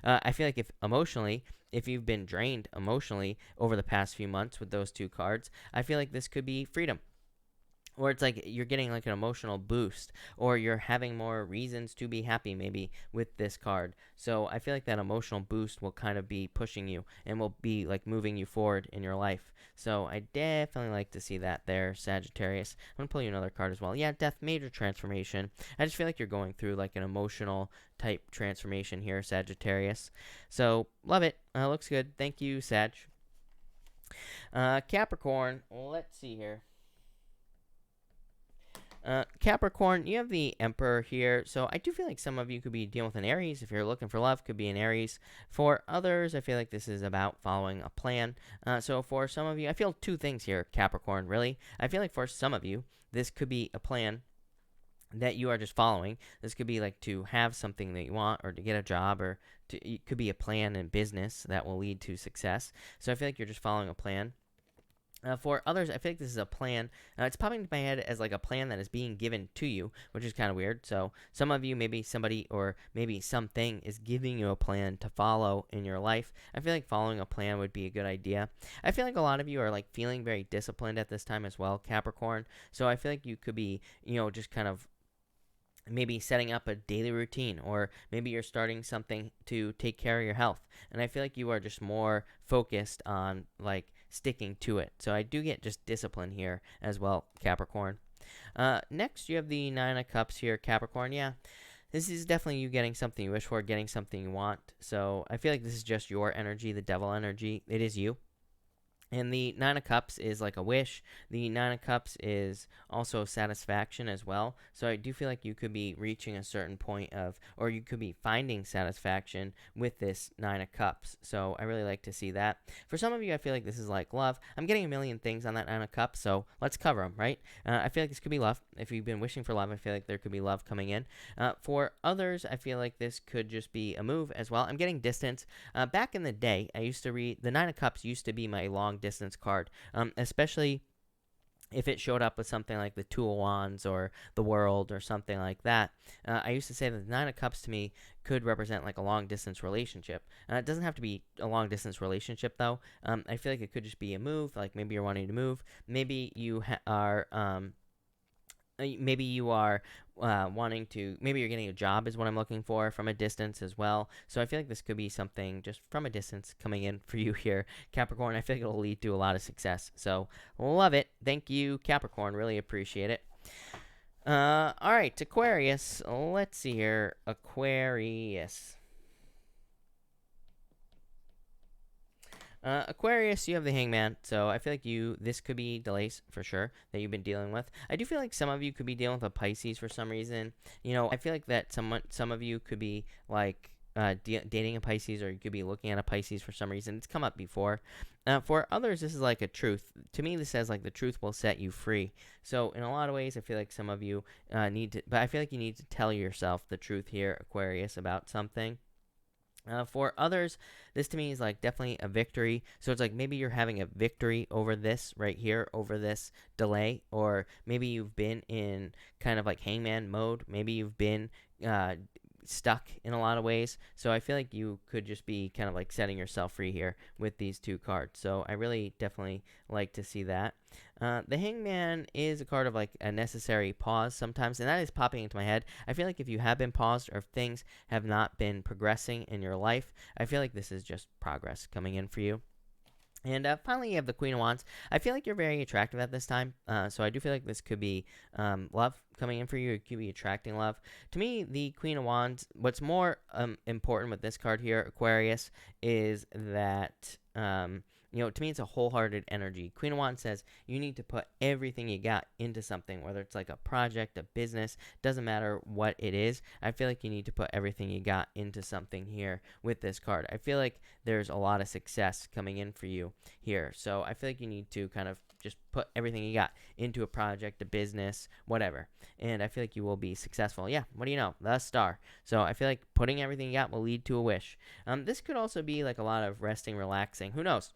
I feel like if you've been drained emotionally over the past few months with those two cards, I feel like this could be freedom. or it's like you're getting like an emotional boost, or you're having more reasons to be happy maybe with this card. So I feel like that emotional boost will kind of be pushing you and will be like moving you forward in your life. So I definitely like to see that there, Sagittarius. I'm gonna pull you another card as well. Yeah, death, major transformation. I just feel like you're going through like an emotional type transformation here, Sagittarius. So love it. Looks good. Thank you, Sag. Capricorn, let's see here. Capricorn, you have the Emperor here, so I do feel like some of you could be dealing with an Aries. If you're looking for love, could be an Aries. For others, I feel like this is about following a plan. So for some of you, I feel two things here, Capricorn, really. I feel like for some of you, this could be a plan that you are just following. This could be like to have something that you want, or to get a job, or it could be a plan in business that will lead to success. So I feel like you're just following a plan. For others, I feel like this is a plan. It's popping into my head as like a plan that is being given to you, which is kind of weird. So some of you, maybe somebody or maybe something is giving you a plan to follow in your life. I feel like following a plan would be a good idea. I feel like a lot of you are like feeling very disciplined at this time as well, Capricorn. So I feel like you could be, just kind of maybe setting up a daily routine, or maybe you're starting something to take care of your health, and I feel like you are just more focused on like sticking to it. So I do get just discipline here as well, Capricorn. Next you have the Nine of Cups here, Capricorn. Yeah, this is definitely you getting something you wish for, getting something you want. So I feel like this is just your energy, the devil energy. It is you. And the Nine of Cups is like a wish. The Nine of Cups is also satisfaction as well. So I do feel like you could be reaching a certain point of, or you could be finding satisfaction with this Nine of Cups. So I really like to see that. For some of you, I feel like this is like love. I'm getting a million things on that Nine of Cups, so let's cover them, right? I feel like this could be love. If you've been wishing for love, I feel like there could be love coming in. For others, I feel like this could just be a move as well. I'm getting distance. Back in the day, I used to read, the Nine of Cups used to be my long distance card, especially if it showed up with something like the Two of Wands or the World or something like that. I used to say that the Nine of Cups to me could represent like a long distance relationship. It doesn't have to be a long distance relationship though. I feel like it could just be a move, like maybe you're wanting to move, maybe you are maybe you are wanting to, maybe you're getting a job is what I'm looking for from a distance as well. So I feel like this could be something just from a distance coming in for you here, Capricorn. I feel like it'll lead to a lot of success. So love it. Thank you, Capricorn. Really appreciate it. All right, Aquarius. Let's see here. Aquarius. Aquarius, you have the Hangman, so I feel like this could be delays for sure that you've been dealing with. I do feel like some of you could be dealing with a Pisces for some reason. I feel like that some of you could be like dating a Pisces, or you could be looking at a Pisces for some reason. It's come up before. For others, this is like a truth. To me, this says like the truth will set you free. So in a lot of ways, I feel like some of you need to, but I feel like you need to tell yourself the truth here, Aquarius, about something. For others, this to me is like definitely a victory. So it's like maybe you're having a victory over this right here, over this delay, or maybe you've been in kind of like hangman mode. Maybe you've been stuck in a lot of ways. So I feel like you could just be kind of like setting yourself free here with these two cards. So I really definitely like to see that. The Hangman is a card of like a necessary pause sometimes, and that is popping into my head. I feel like if you have been paused, or if things have not been progressing in your life, I feel like this is just progress coming in for you. And finally, you have the Queen of Wands. I feel like you're very attractive at this time, so I do feel like this could be love coming in for you. It could be attracting love. To me, the Queen of Wands, what's more important with this card here, Aquarius, is that to me, it's a wholehearted energy. Queen of Wands says you need to put everything you got into something, whether it's like a project, a business, doesn't matter what it is. I feel like you need to put everything you got into something here with this card. I feel like there's a lot of success coming in for you here. So I feel like you need to kind of just put everything you got into a project, a business, whatever. And I feel like you will be successful. Yeah, what do you know? The Star. So I feel like putting everything you got will lead to a wish. This could also be like a lot of resting, relaxing. Who knows?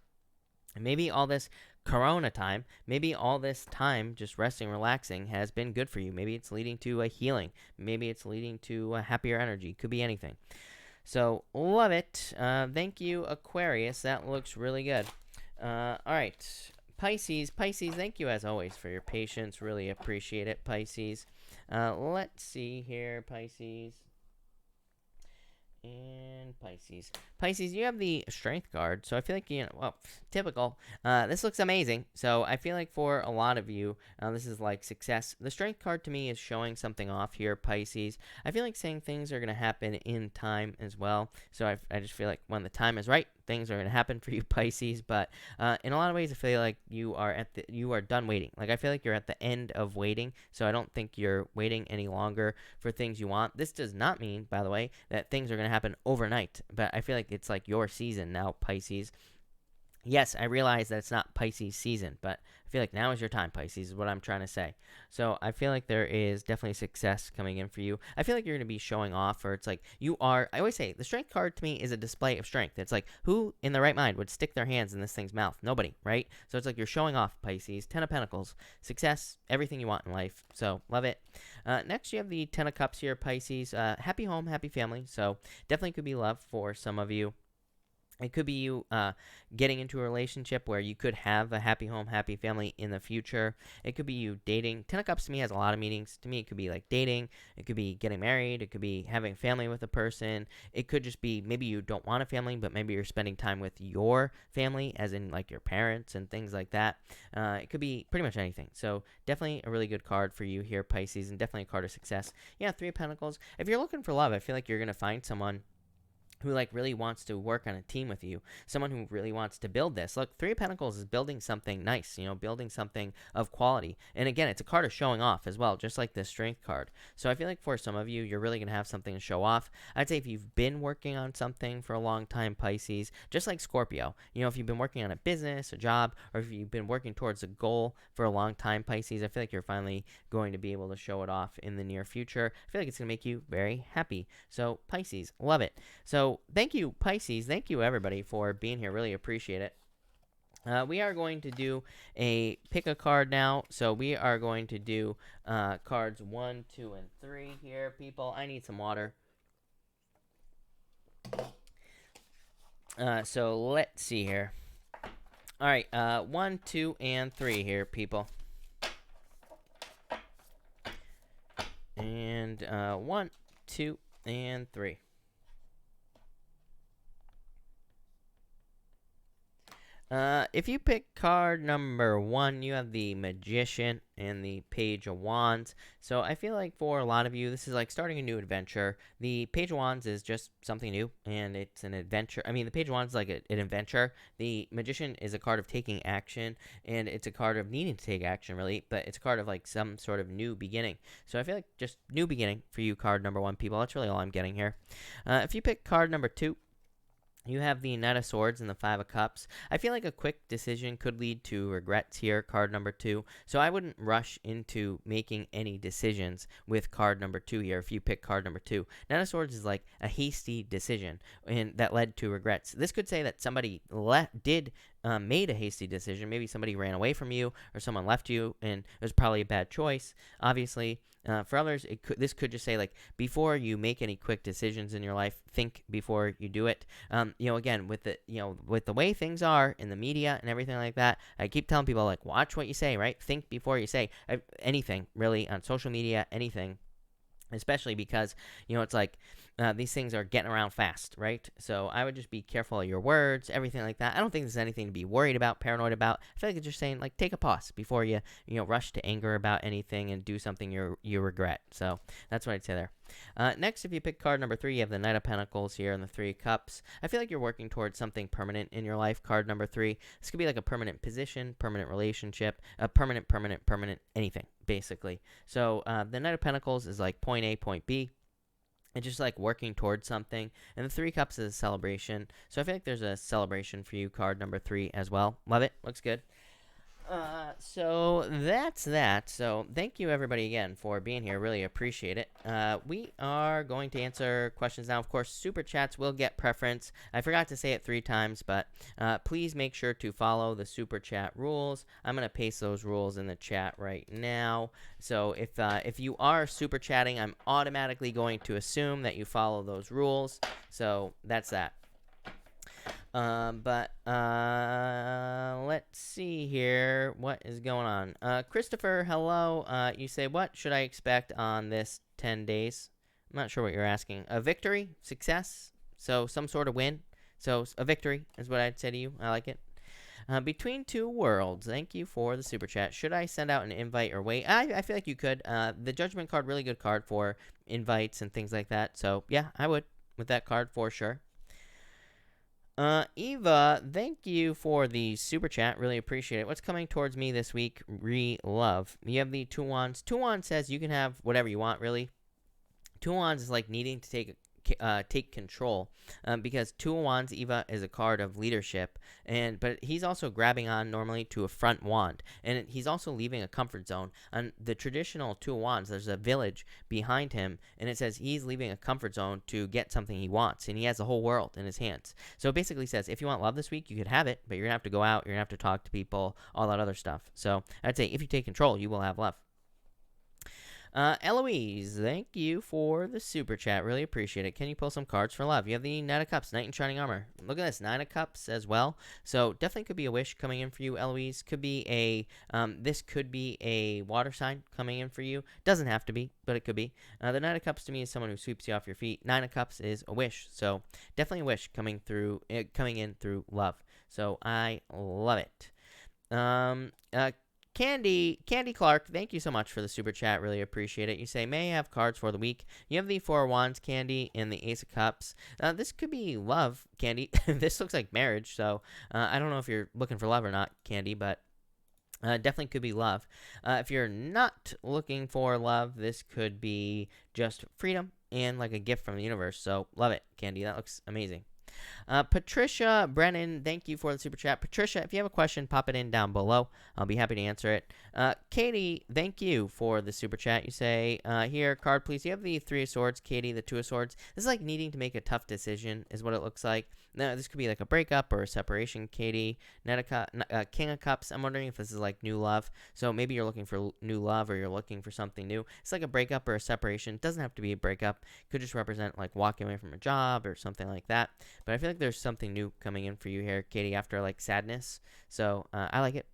Maybe all this corona time, maybe all this time just resting, relaxing has been good for you. Maybe it's leading to a healing. Maybe it's leading to a happier energy. Could be anything. So, love it. Thank you, Aquarius. That looks really good. All right. Pisces, thank you as always for your patience. Really appreciate it, Pisces. Let's see here, Pisces. And Pisces, you have the Strength card, so I feel like, well, typical. This looks amazing, so I feel like for a lot of you, this is like success. The Strength card to me is showing something off here, Pisces. I feel like saying things are going to happen in time as well, so I just feel like when the time is right, things are going to happen for you, Pisces. But in a lot of ways, I feel like you are done waiting. Like, I feel like you're at the end of waiting, so I don't think you're waiting any longer for things you want. This does not mean, by the way, that things are going to happen overnight, but I feel like it's like your season now, Pisces. Yes, I realize that it's not Pisces season, but I feel like now is your time, Pisces, is what I'm trying to say. So I feel like there is definitely success coming in for you. I feel like you're going to be showing off, or it's like you are. I always say the Strength card to me is a display of strength. It's like, who in the right mind would stick their hands in this thing's mouth? Nobody, right? So it's like you're showing off, Pisces. 10 of Pentacles, success, everything you want in life. So love it. Next, you have the 10 of Cups here, Pisces. Happy home, happy family. So definitely could be love for some of you. It could be you getting into a relationship where you could have a happy home, happy family in the future. It could be you dating. 10 of Cups to me has a lot of meanings. To me, it could be like dating. It could be getting married. It could be having a family with a person. It could just be maybe you don't want a family, but maybe you're spending time with your family, as in like your parents and things like that. It could be pretty much anything. So definitely a really good card for you here, Pisces, and definitely a card of success. Yeah, 3 of Pentacles. If you're looking for love, I feel like you're going to find someone who like really wants to work on a team with you, someone who really wants to build this. Look, 3 of Pentacles is building something nice, building something of quality. And again, it's a card of showing off as well, just like the Strength card. So I feel like for some of you, you're really going to have something to show off. I'd say if you've been working on something for a long time, Pisces, just like Scorpio, if you've been working on a business, a job, or if you've been working towards a goal for a long time, Pisces, I feel like you're finally going to be able to show it off in the near future. I feel like it's going to make you very happy. So Pisces, love it. So thank you, Pisces. Thank you, everybody, for being here. Really appreciate it. We are going to do pick a card now. So we are going to do cards 1, 2, and 3 here, people. I need some water. So let's see here. All right, 1, 2, and 3 here, people. And 1, 2, and 3. If you pick card number 1, you have the Magician and the Page of Wands. So I feel like for a lot of you, this is like starting a new adventure. The Page of Wands is just something new, and it's an adventure. I mean, the Page of Wands is like an adventure. The Magician is a card of taking action, and it's a card of needing to take action, really, but it's a card of like some sort of new beginning. So I feel like just new beginning for you, card number 1, people. That's really all I'm getting here. If you pick card number 2, you have the Knight of Swords and the 5 of Cups. I feel like a quick decision could lead to regrets here, card number 2. So I wouldn't rush into making any decisions with card number 2 here if you pick card number 2. Knight of Swords is like a hasty decision and that led to regrets. This could say that somebody made a hasty decision. Maybe somebody ran away from you or someone left you and it was probably a bad choice. Obviously, for others, this could just say, like, before you make any quick decisions in your life, think before you do it. Again, with the way things are in the media and everything like that, I keep telling people, like, watch what you say, right? Think before you say anything, really, on social media, anything. Especially because, it's like these things are getting around fast, right? So I would just be careful of your words, everything like that. I don't think there's anything to be worried about, paranoid about. I feel like it's just saying, like, take a pause before you rush to anger about anything and do something you regret. So that's what I'd say there. Next, if you pick card number 3, you have the Knight of Pentacles here and the 3 of Cups. I feel like you're working towards something permanent in your life, card number 3. This could be like a permanent position, permanent relationship, a permanent anything, basically. So the Knight of Pentacles is like point A, point B. It's just like working towards something. And the 3 Cups is a celebration. So I feel like there's a celebration for you, card number 3 as well. Love it. Looks good. So that's that. So thank you everybody again for being here. Really appreciate it. We are going to answer questions now. Of course, super chats will get preference. I forgot to say it 3 times, but please make sure to follow the super chat rules. I'm going to paste those rules in the chat right now. So if you are super chatting, I'm automatically going to assume that you follow those rules. So that's that. Let's see here. What is going on? Christopher, hello. You say, what should I expect on this 10 days? I'm not sure what you're asking. A victory? Success? So some sort of win? So a victory is what I'd say to you. I like it. Between Two Worlds, thank you for the super chat. Should I send out an invite or wait? I feel like you could. The Judgment card, really good card for invites and things like that. So yeah, I would with that card for sure. Eva, thank you for the super chat. Really appreciate it. What's coming towards me this week? Love. You have the Two Wands. Two Wands says you can have whatever you want, really. Two Wands is like needing to take control, because Two Wands, Eva, is a card of leadership, but he's also grabbing on normally to a front wand, and he's also leaving a comfort zone. On the traditional Two Wands, there's a village behind him, and it says he's leaving a comfort zone to get something he wants, and he has the whole world in his hands. So it basically says if you want love this week, you could have it, but you're gonna have to go out, you're gonna have to talk to people, all that other stuff. So I'd say if you take control, you will have love. Eloise, thank you for the super chat. Really appreciate it. Can you pull some cards for love? You have the Knight of Cups, Knight in Shining Armor. Look at this, Nine of Cups as well. So definitely could be a wish coming in for you, Eloise. Could be this could be a water sign coming in for you. Doesn't have to be, but it could be. The Knight of Cups to me is someone who sweeps you off your feet. Nine of Cups is a wish. So definitely a wish coming in through love. So I love it. Candy Clark, thank you so much for the super chat. Really appreciate it. You say, may I have cards for the week? You have the Four of Wands, Candy, and the Ace of Cups. This could be love, Candy. This looks like marriage, so I don't know if you're looking for love or not, Candy, but definitely could be love. If you're not looking for love, this could be just freedom and like a gift from the universe. So love it, Candy. That looks amazing. Patricia Brennan, thank you for the super chat. Patricia, if you have a question, pop it in down below. I'll be happy to answer it. Katie, thank you for the super chat. You say, here, card please. You have the Three of Swords, Katie, the Two of Swords. This is like needing to make a tough decision is what it looks like. Now, this could be like a breakup or a separation, Katie. King of Cups, I'm wondering if this is like new love. So maybe you're looking for new love or you're looking for something new. It's like a breakup or a separation. It doesn't have to be a breakup. It could just represent like walking away from a job or something like that. But I feel like there's something new coming in for you here, Katie, after like sadness. So I like it.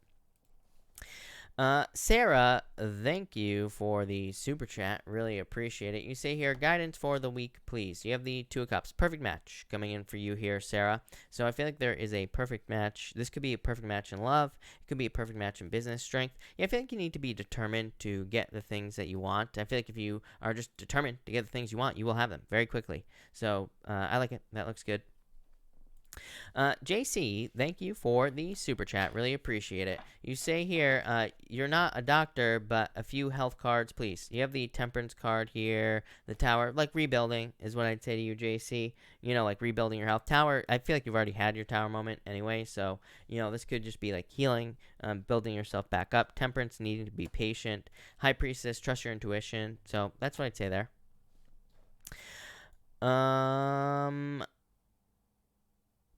Sarah, thank you for the super chat. Really appreciate it. You say here, guidance for the week, please. You have the Two of Cups. Perfect match coming in for you here, Sarah. So I feel like there is a perfect match. This could be a perfect match in love. It could be a perfect match in business strength. Yeah, I feel like you need to be determined to get the things that you want. I feel like if you are just determined to get the things you want, you will have them very quickly. So I like it. That looks good. JC, thank you for the super chat. Really appreciate it. You say here, you're not a doctor, but a few health cards, please. You have the Temperance card here, the Tower, like rebuilding is what I'd say to you, JC. You know, like rebuilding your health. Tower, I feel like you've already had your Tower moment anyway, so, you know, this could just be like healing, building yourself back up. Temperance, needing to be patient. High Priestess, trust your intuition. So that's what I'd say there.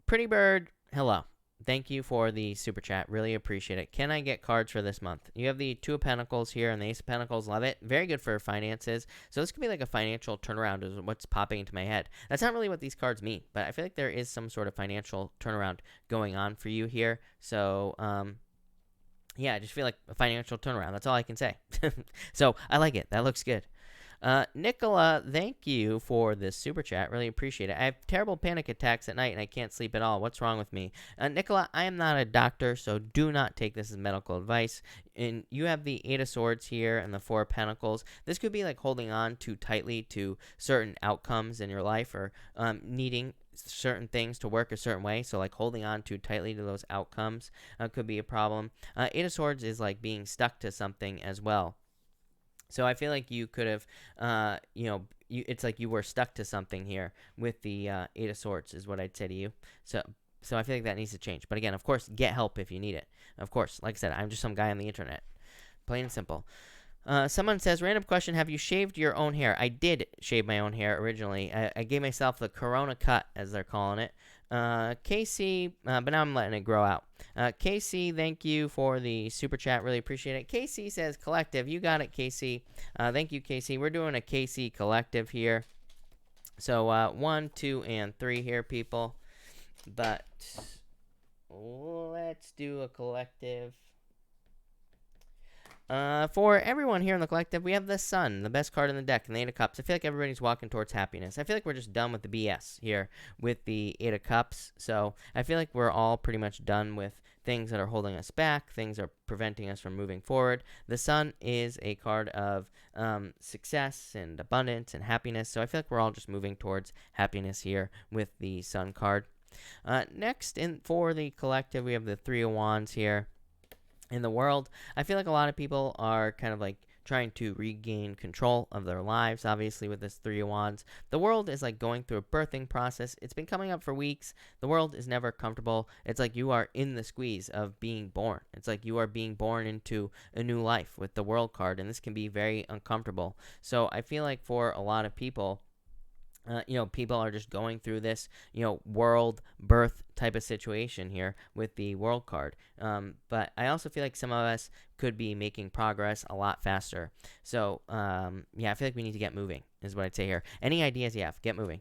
Pretty Bird, hello. Thank you for the super chat. Really appreciate it. Can I get cards for this month? You have the Two of Pentacles here and the Ace of Pentacles. Love it. Very good for finances. So this could be like a financial turnaround is what's popping into my head. That's not really what these cards mean, but I feel like there is some sort of financial turnaround going on for you here. So, yeah, I just feel like a financial turnaround. That's all I can say. So I like it. That looks good. Nicola, thank you for this super chat. Really appreciate it. I have terrible panic attacks at night and I can't sleep at all. What's wrong with me? Nicola, I am not a doctor, so do not take this as medical advice. And you have the Eight of Swords here and the Four of Pentacles. This could be like holding on too tightly to certain outcomes in your life or needing certain things to work a certain way. So like holding on too tightly to those outcomes could be a problem. Eight of Swords is like being stuck to something as well. So I feel like you could have, it's like you were stuck to something here with the Eight of Swords is what I'd say to you. So I feel like that needs to change. But again, of course, get help if you need it. Of course, like I said, I'm just some guy on the internet. Plain and simple. Someone says, random question, have you shaved your own hair? I did shave my own hair originally. I gave myself the Corona cut, as they're calling it. Casey, but now I'm letting it grow out. Casey, thank you for the super chat. Really appreciate it. Casey says, collective. You got it, Casey. Thank you, Casey. We're doing a Casey collective here. So 1, 2, and 3 here, people. But let's do a collective. For everyone here in the collective, we have the Sun, the best card in the deck, and the Eight of Cups. I feel like everybody's walking towards happiness. I feel like we're just done with the BS here with the Eight of Cups. So I feel like we're all pretty much done with things that are holding us back, things that are preventing us from moving forward. The Sun is a card of success and abundance and happiness. So I feel like we're all just moving towards happiness here with the Sun card. Next, for the collective, we have the Three of Wands here. In the world, I feel like a lot of people are kind of like trying to regain control of their lives, obviously, with this Three of Wands. The world is like going through a birthing process. It's been coming up for weeks. The world is never comfortable. It's like you are in the squeeze of being born. It's like you are being born into a new life with the World card, and this can be very uncomfortable. So I feel like for a lot of people, people are just going through this, world birth type of situation here with the World card. But I also feel like some of us could be making progress a lot faster. So, I feel like we need to get moving, is what I'd say here. Any ideas you have, get moving.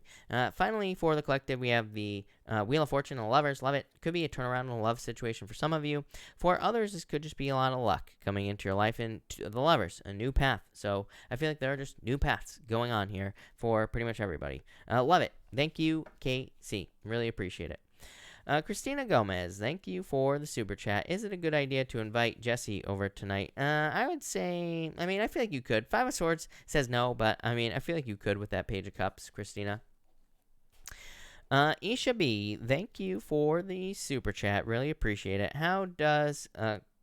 Finally, for the collective, we have the Wheel of Fortune, the Lovers. Love it. Could be a turnaround in a love situation for some of you. For others, this could just be a lot of luck coming into your life, and the Lovers, a new path. So I feel like there are just new paths going on here for pretty much everybody. Love it. Thank you, KC. Really appreciate it. Christina Gomez, thank you for the super chat. Is it a good idea to invite Jesse over tonight? I would say, I feel like you could. Five of Swords says no, but I feel like you could with that Page of Cups, Christina. Isha B, thank you for the super chat. Really appreciate it. How does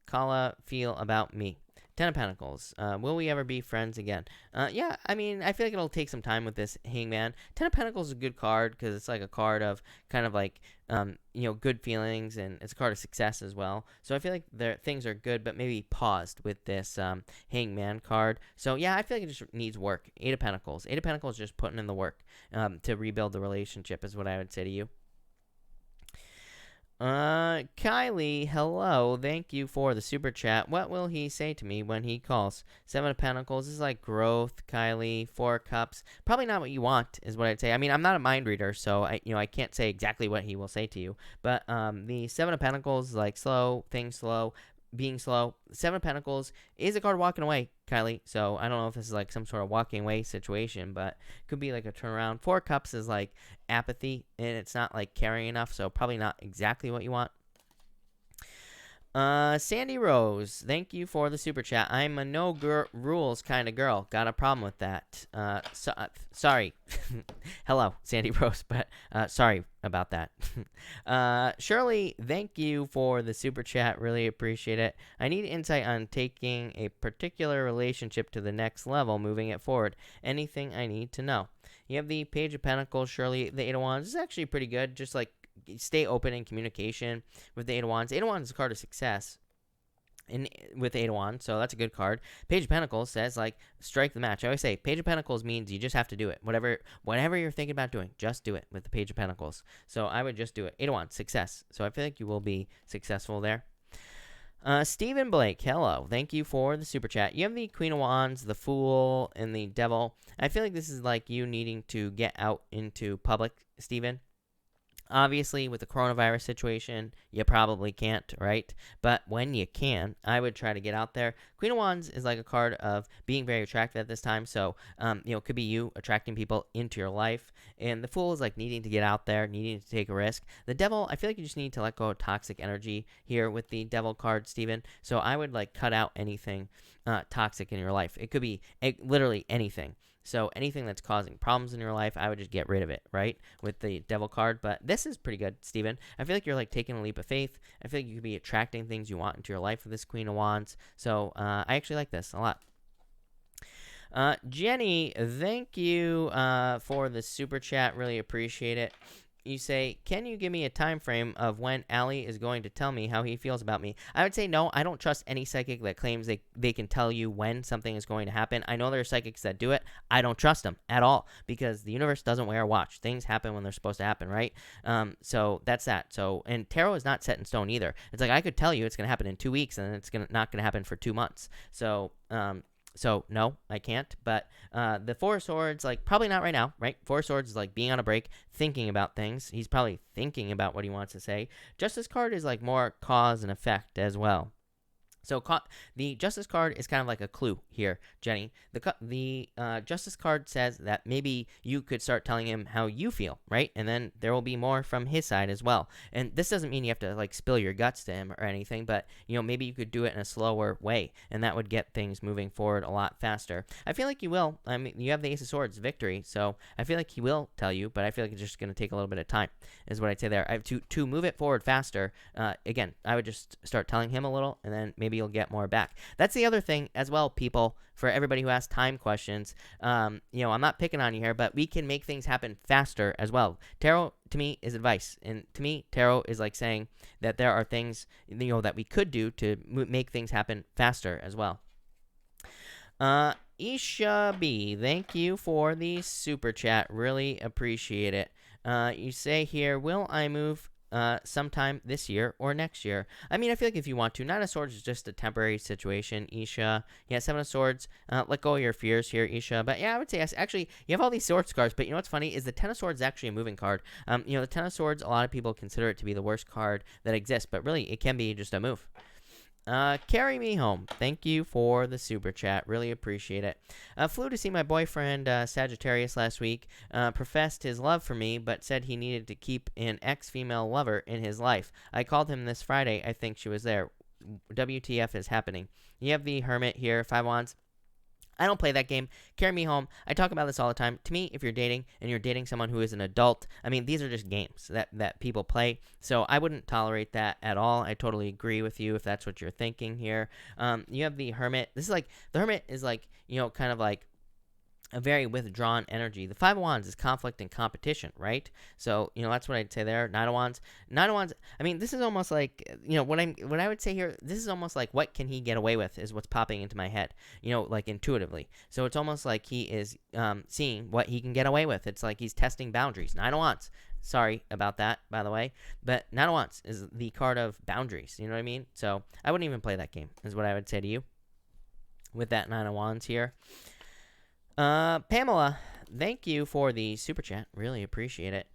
Kala feel about me? Ten of Pentacles. Will we ever be friends again? I feel like it'll take some time with this Hangman. Ten of Pentacles is a good card because it's like a card of kind of like, good feelings, and it's a card of success as well. So I feel like things are good, but maybe paused with this Hangman card. So yeah, I feel like it just needs work. Eight of Pentacles. Eight of Pentacles is just putting in the work to rebuild the relationship is what I would say to you. Kylie, hello. Thank you for the super chat. What will he say to me when he calls? Seven of Pentacles is like growth, Kylie. Four Cups. Probably not what you want, is what I'd say. I'm not a mind reader, so I can't say exactly what he will say to you. But the Seven of Pentacles is like slow, things slow, being slow. Seven of Pentacles is a card walking away, Kylie. So I don't know if this is like some sort of walking away situation, but could be like a turnaround. Four Cups is like apathy, and it's not like caring enough, so probably not exactly what you want. Sandy Rose, thank you for the super chat. I'm a no rules kind of girl. Got a problem with that. Sorry. Hello, Sandy Rose, but sorry about that. Shirley, thank you for the super chat. Really appreciate it. I need insight on taking a particular relationship to the next level, moving it forward. Anything I need to know. You have the Page of Pentacles, Shirley. The Eight of Wands is actually pretty good. Just like stay open in communication with the Eight of Wands. Eight of Wands is a card of success with Eight of Wands, so that's a good card. Page of Pentacles says, like, strike the match. I always say Page of Pentacles means you just have to do it. Whatever you're thinking about doing, just do it with the Page of Pentacles. So I would just do it. Eight of Wands, success. So I feel like you will be successful there. Stephen Blake, hello. Thank you for the super chat. You have the Queen of Wands, the Fool, and the Devil. I feel like this is like you needing to get out into public, Stephen. Obviously, with the coronavirus situation, you probably can't, right? But when you can, I would try to get out there. Queen of Wands is like a card of being very attractive at this time. So, it could be you attracting people into your life. And the Fool is like needing to get out there, needing to take a risk. The Devil, I feel like you just need to let go of toxic energy here with the Devil card, Steven. So I would like cut out anything toxic in your life. It could be literally anything. So anything that's causing problems in your life, I would just get rid of it, right, with the Devil card. But this is pretty good, Steven. I feel like you're like taking a leap of faith. I feel like you could be attracting things you want into your life with this Queen of Wands. So I actually like this a lot. Jenny, thank you for the super chat. Really appreciate it. You say, can you give me a time frame of when Allie is going to tell me how he feels about me? I would say no. I don't trust any psychic that claims they can tell you when something is going to happen. I know there are psychics that do it. I don't trust them at all because the universe doesn't wear a watch. Things happen when they're supposed to happen, right? So that's that. So, and tarot is not set in stone either. It's like I could tell you it's going to happen in 2 weeks and it's not going to happen for 2 months. So So no, I can't. But the Four of Swords, like probably not right now, right? Four of Swords is like being on a break, thinking about things. He's probably thinking about what he wants to say. Justice card is like more cause and effect as well. So the Justice card is kind of like a clue here, Jenny. The Justice card says that maybe you could start telling him how you feel, right? And then there will be more from his side as well. And this doesn't mean you have to like spill your guts to him or anything, but maybe you could do it in a slower way, and that would get things moving forward a lot faster. I feel like you will. I mean, you have the Ace of Swords victory, so I feel like he will tell you, but I feel like it's just going to take a little bit of time, is what I'd say there. To move it forward faster, again, I would just start telling him a little, and then maybe you'll get more back. That's the other thing as well, people, for everybody who asks time questions. I'm not picking on you here, but we can make things happen faster as well. Tarot, to me, is advice. And to me, tarot is like saying that there are things, that we could do to make things happen faster as well. Isha B, thank you for the super chat. Really appreciate it. You say here, will I move sometime this year or next year? I mean, I feel like if you want to. Nine of Swords is just a temporary situation, Isha. Yeah, Seven of Swords, let go of your fears here, Isha. But yeah, I would say yes. Actually, you have all these Swords cards, but you know what's funny is the Ten of Swords is actually a moving card. The Ten of Swords, a lot of people consider it to be the worst card that exists, but really it can be just a move. Carry me home. Thank you for the super chat. Really appreciate it. Flew to see my boyfriend, Sagittarius, last week. Professed his love for me, but said he needed to keep an ex-female lover in his life. I called him this Friday. I think she was there. WTF is happening. You have the Hermit here, 5 wands. I don't play that game. Carry me home. I talk about this all the time. To me, if you're dating and you're dating someone who is an adult, I mean, these are just games that people play. So I wouldn't tolerate that at all. I totally agree with you if that's what you're thinking here. You have the Hermit. This is like, the Hermit is like, kind of like a very withdrawn energy. The Five of Wands is conflict and competition, right? So, that's what I'd say there. Nine of Wands. I mean, this is almost like, what I would say here, this is almost like what can he get away with is what's popping into my head, like intuitively. So it's almost like he is seeing what he can get away with. It's like he's testing boundaries. Nine of Wands. Sorry about that, by the way. But Nine of Wands is the card of boundaries. You know what I mean? So I wouldn't even play that game, is what I would say to you with that Nine of Wands here. Pamela, thank you for the super chat. Really appreciate it.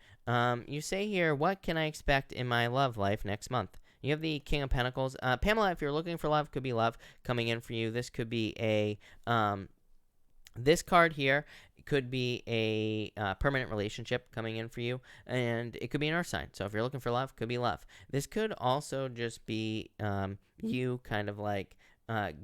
You say here, what can I expect in my love life next month? You have the King of Pentacles. Pamela, if you're looking for love, could be love coming in for you. This could be a, this card here could be a permanent relationship coming in for you, and it could be an earth sign. So if you're looking for love, could be love. This could also just be you kind of like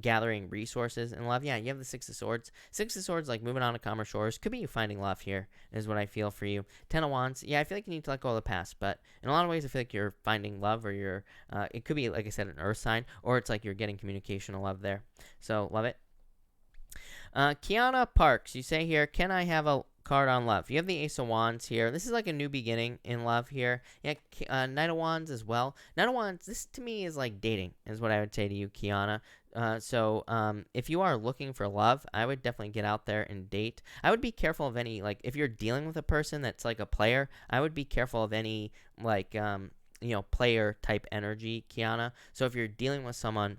gathering resources in love. Yeah, you have the Six of Swords. Six of Swords, like moving on to calmer shores. Could be you finding love here, is what I feel for you. Ten of Wands. Yeah, I feel like you need to let go of the past, but in a lot of ways, I feel like you're finding love, or you're, it could be, like I said, an earth sign, or it's like you're getting communication of love there. So, love it. Kiana Parks, you say here, can I have a card on love? You have the Ace of Wands here. This is like a new beginning in love here. Yeah, Knight of Wands as well. Knight of Wands, this to me is like dating, is what I would say to you, Kiana. So if you are looking for love, I would definitely get out there and date. I would be careful of any, like, if you're dealing with a person that's like a player, I would be careful of any, like, player type energy, Kiana. So if you're dealing with someone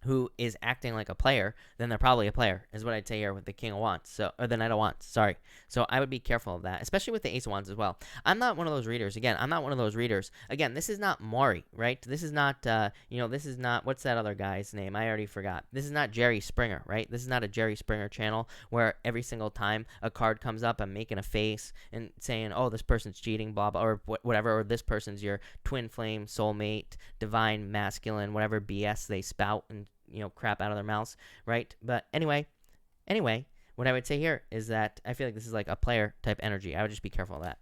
who is acting like a player, then they're probably a player, is what I'd say here with the King of Wands, or the Knight of Wands, sorry. So I would be careful of that, especially with the Ace of Wands as well. I'm not one of those readers. Again, I'm not one of those readers. Again, this is not Maury, right? This is not, this is not, what's that other guy's name? I already forgot. This is not Jerry Springer, right? This is not a Jerry Springer channel where every single time a card comes up, I'm making a face and saying, oh, this person's cheating, blah, blah, or whatever, or this person's your twin flame, soulmate, divine, masculine, whatever BS they spout and crap out of their mouths, right? But anyway, what I would say here is that I feel like this is like a player type energy. I would just be careful of that.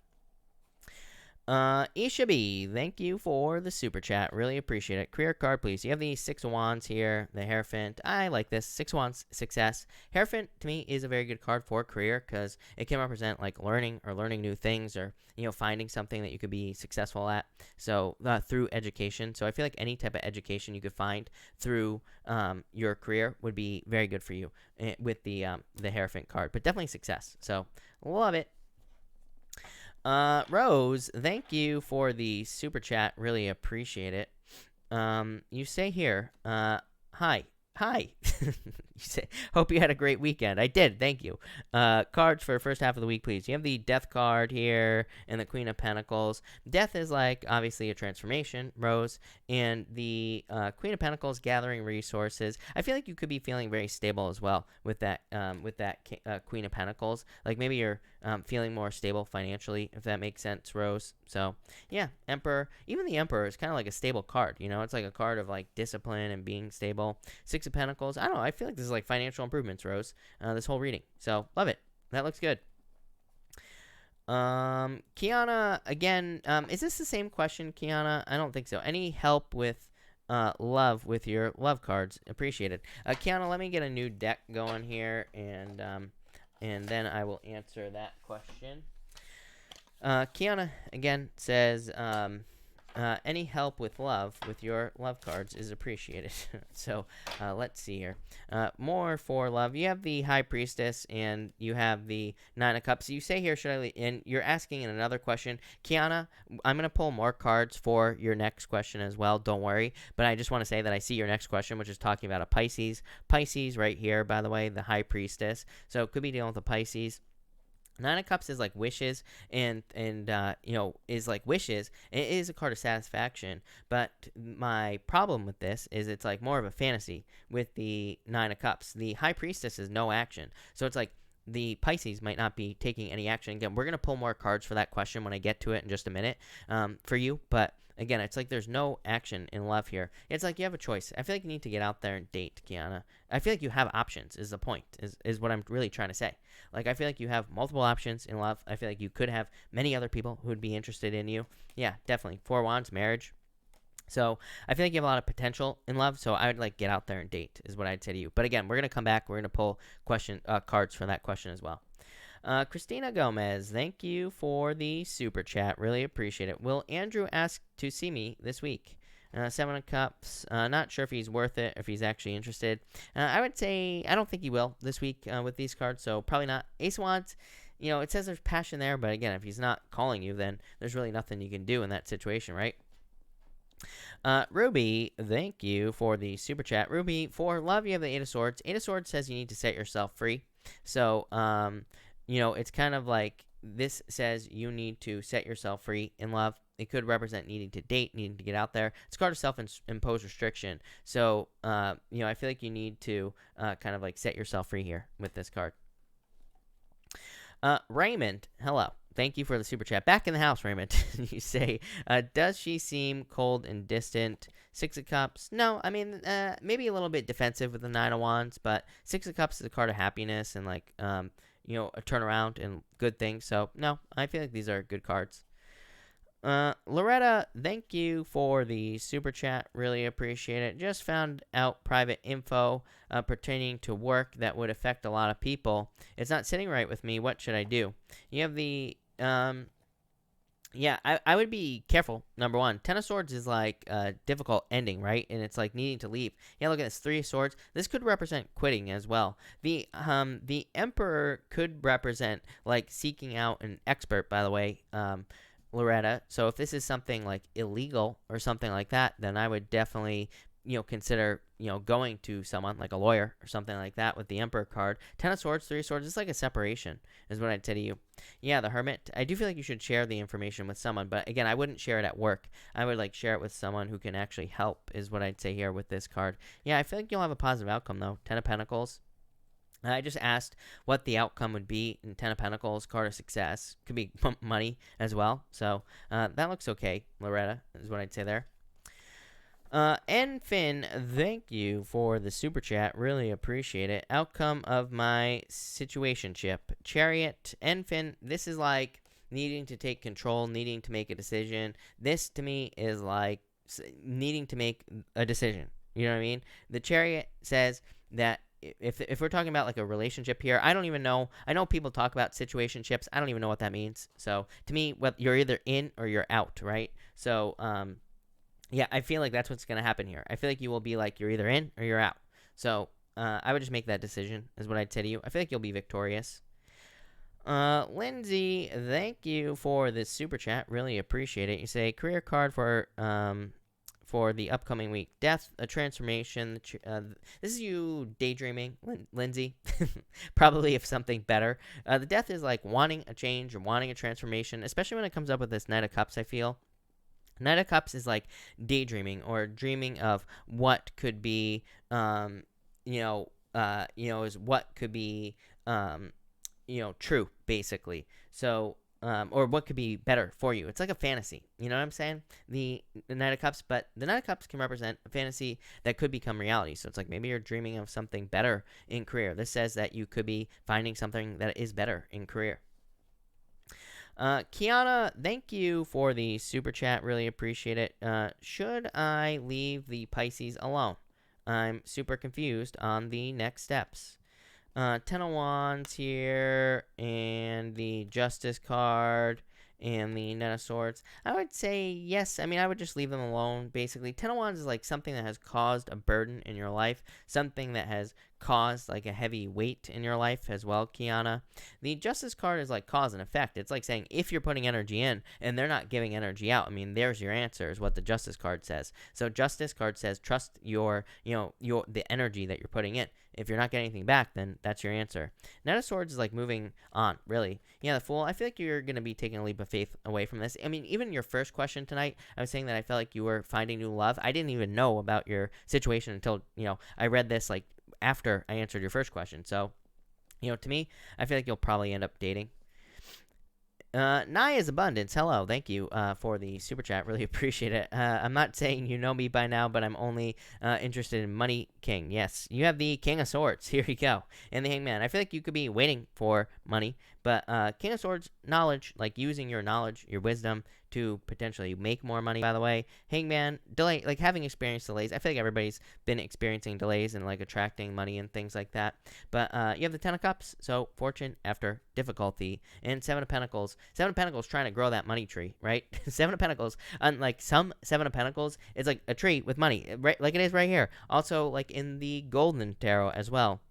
Isha B, thank you for the super chat. Really appreciate it. Career card, please. You have the Six of Wands here, the Hierophant. I like this. Six of Wands, success. Hierophant, to me, is a very good card for career because it can represent, like, learning new things, or, finding something that you could be successful at. So, through education. So, I feel like any type of education you could find through your career would be very good for you with the Hierophant card. But definitely success. So, love it. Rose, thank you for the super chat. Really appreciate it. You say here, hi. say, hope you had a great weekend. I did. Thank you. Cards for first half of the week, please. You have the Death card here and the Queen of Pentacles. Death is like obviously a transformation, Rose, and the Queen of Pentacles gathering resources. I feel like you could be feeling very stable as well with that Queen of Pentacles. Like maybe you're feeling more stable financially, if that makes sense, Rose. So yeah, Emperor. Even the Emperor is kind of like a stable card. You know, it's like a card of like discipline and being stable. Six of Pentacles. I don't know. I feel like this is like financial improvements, Rose. This whole reading. So love it. That looks good. Kiana, again, is this the same question, Kiana? I don't think so. Any help with love with your love cards? Appreciate it. Kiana, let me get a new deck going here, and then I will answer that question. Kiana, again, says, any help with love with your love cards is appreciated. So let's see here. More for love. You have the High Priestess and you have the Nine of Cups. You say here, and you're asking in another question. Kiana, I'm going to pull more cards for your next question as well. Don't worry. But I just want to say that I see your next question, which is talking about a Pisces. Pisces right here, by the way, the High Priestess. So it could be dealing with a Pisces. Nine of Cups is like wishes and is like wishes. It is a card of satisfaction, but my problem with this is it's like more of a fantasy with the Nine of Cups. The High Priestess is no action, so it's like the Pisces might not be taking any action. Again, we're going to pull more cards for that question when I get to it in just a minute for you, but again, it's like there's no action in love here. It's like you have a choice. I feel like you need to get out there and date, Kiana. I feel like you have options is the point, is what I'm really trying to say. Like, I feel like you have multiple options in love. I feel like you could have many other people who would be interested in you. Yeah, definitely. Four Wands, marriage. So I feel like you have a lot of potential in love, so I would like get out there and date is what I'd say to you. But again, we're going to come back. We're going to pull cards for that question as well. Christina Gomez, thank you for the super chat. Really appreciate it. Will Andrew ask to see me this week? Seven of Cups. Not sure if he's worth it, if he's actually interested. I would say I don't think he will this week with these cards, so probably not. Ace of Wands, it says there's passion there, but again, if he's not calling you, then there's really nothing you can do in that situation, right? Ruby, thank you for the super chat. Ruby, for love, you have the Eight of Swords. Eight of Swords says you need to set yourself free. So, it's kind of like this says you need to set yourself free in love. It could represent needing to date, needing to get out there. It's a card of self-imposed restriction. So, I feel like you need to kind of like set yourself free here with this card. Raymond, hello. Thank you for the super chat. Back in the house, Raymond. You say, does she seem cold and distant? Six of Cups. No, I mean, maybe a little bit defensive with the Nine of Wands, but Six of Cups is a card of happiness and like, a turnaround and good things. So, no, I feel like these are good cards. Loretta, thank you for the super chat. Really appreciate it. Just found out private info pertaining to work that would affect a lot of people. It's not sitting right with me. What should I do? You have the I would be careful. Number one, Ten of Swords is like a difficult ending, right? And it's like needing to leave. Yeah, look at this, Three of Swords. This could represent quitting as well. The Emperor could represent like seeking out an expert, by the way, Loretta. So if this is something like illegal or something like that, then I would definitely, consider, going to someone like a lawyer or something like that with the Emperor card. Ten of Swords, Three of Swords, it's like a separation is what I'd say to you. Yeah, the Hermit. I do feel like you should share the information with someone, but again, I wouldn't share it at work. I would like share it with someone who can actually help is what I'd say here with this card. Yeah, I feel like you'll have a positive outcome though. Ten of Pentacles. I just asked what the outcome would be in Ten of Pentacles, card of success. Could be money as well. So that looks okay, Loretta, is what I'd say there. And Finn, thank you for the super chat. Really appreciate it. Outcome of my situationship. Chariot and Finn, this is like needing to take control, needing to make a decision. This to me is like needing to make a decision. You know what I mean? The Chariot says that if we're talking about like a relationship here, I don't even know. I know people talk about situationships. I don't even know what that means. So to me, you're either in or you're out, right? So yeah, I feel like that's what's going to happen here. I feel like you will be like you're either in or you're out. So I would just make that decision is what I'd say to you. I feel like you'll be victorious. Lindsay, thank you for this super chat. Really appreciate it. You say career card for for the upcoming week. Death, a transformation. This is you daydreaming, Lindsay. Probably of something better. The death is like wanting a change or wanting a transformation, especially when it comes up with this Knight of Cups, I feel. Knight of Cups is like daydreaming or dreaming of what could be, is what could be, true, basically. So, or what could be better for you. It's like a fantasy. You know what I'm saying? The Knight of Cups, but the Knight of Cups can represent a fantasy that could become reality. So it's like maybe you're dreaming of something better in career. This says that you could be finding something that is better in career. Kiana, thank you for the super chat. Really appreciate it. Should I leave the Pisces alone? I'm super confused on the next steps. 10 of Wands here, and the Justice card, and the Knight of Swords. I would say yes. I mean, I would just leave them alone, basically. 10 of Wands is like something that has caused a burden in your life, something that has caused like a heavy weight in your life as well, Kiana. The Justice card is like cause and effect. It's like saying if you're putting energy in and they're not giving energy out, I mean, there's your answer is what the Justice card says. So Justice card says trust the energy that you're putting in. If you're not getting anything back, then that's your answer. Knight of Swords is like moving on, really. Yeah, the Fool, I feel like you're going to be taking a leap of faith away from this. I mean, even your first question tonight, I was saying that I felt like you were finding new love. I didn't even know about your situation until, I read this like after I answered your first question. So, to me, I feel like you'll probably end up dating. Naya's Abundance, hello, thank you for the super chat, really appreciate it. I'm not saying you know me by now, but I'm only interested in Money King. Yes, you have the King of Swords, here you go, and the Hangman. I feel like you could be waiting for money, but King of Swords, knowledge, like using your knowledge, your wisdom to potentially make more money, by the way. Hangman, delay, like having experienced delays. I feel like everybody's been experiencing delays and like attracting money and things like that. But you have the 10 of Cups, so fortune after difficulty, and 7 of Pentacles. 7 of Pentacles trying to grow that money tree, right? 7 of Pentacles, unlike some 7 of Pentacles, it's like a tree with money, right? Like it is right here. Also, like in the Golden Tarot as well.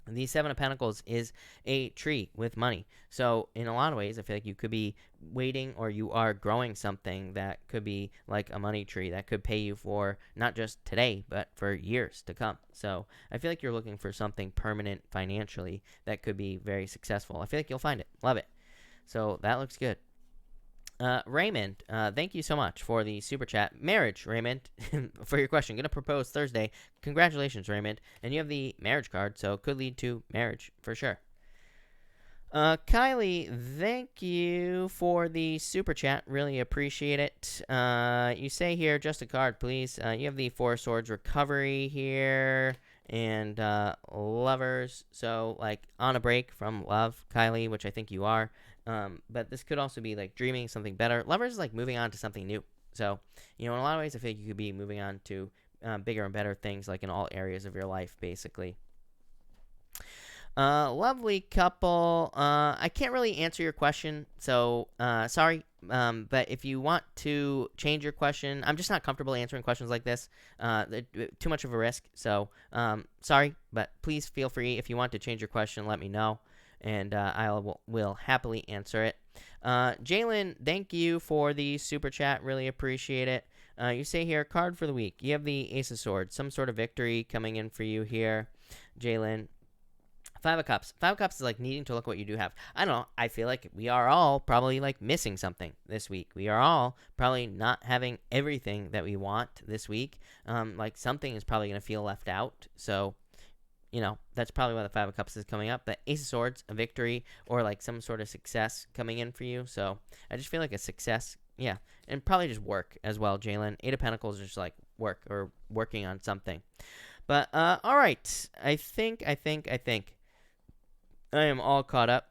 The 7 of Pentacles is a tree with money. So in a lot of ways, I feel like you could be waiting or you are growing something that could be like a money tree that could pay you for not just today, but for years to come. So I feel like you're looking for something permanent financially that could be very successful. I feel like you'll find it. Love it. So that looks good. Raymond, thank you so much for the super chat. Marriage, Raymond, for your question. Going to propose Thursday. Congratulations, Raymond. And you have the marriage card, so it could lead to marriage for sure. Kylie, thank you for the super chat. Really appreciate it. You say here, just a card, please. You have the 4 of Swords recovery here. And lovers. So, like, on a break from love, Kylie, which I think you are. But this could also be like dreaming something better. Lovers is like moving on to something new. So, in a lot of ways, I feel like you could be moving on to bigger and better things, like in all areas of your life, basically. Lovely couple. I can't really answer your question, so sorry. But if you want to change your question, I'm just not comfortable answering questions like this. Too much of a risk. So sorry, but please feel free. If you want to change your question, let me know. And I will happily answer it. Jalen, thank you for the super chat. Really appreciate it. You say here, card for the week. You have the Ace of Swords. Some sort of victory coming in for you here, Jalen. 5 of Cups. 5 of Cups is like needing to look what you do have. I don't know. I feel like we are all probably like missing something this week. We are all probably not having everything that we want this week. Like something is probably going to feel left out. So, that's probably why the 5 of Cups is coming up. But Ace of Swords, a victory, or like some sort of success coming in for you. So I just feel like a success. Yeah. And probably just work as well, Jalen. 8 of Pentacles is just like work or working on something. But, all right. I think I am all caught up.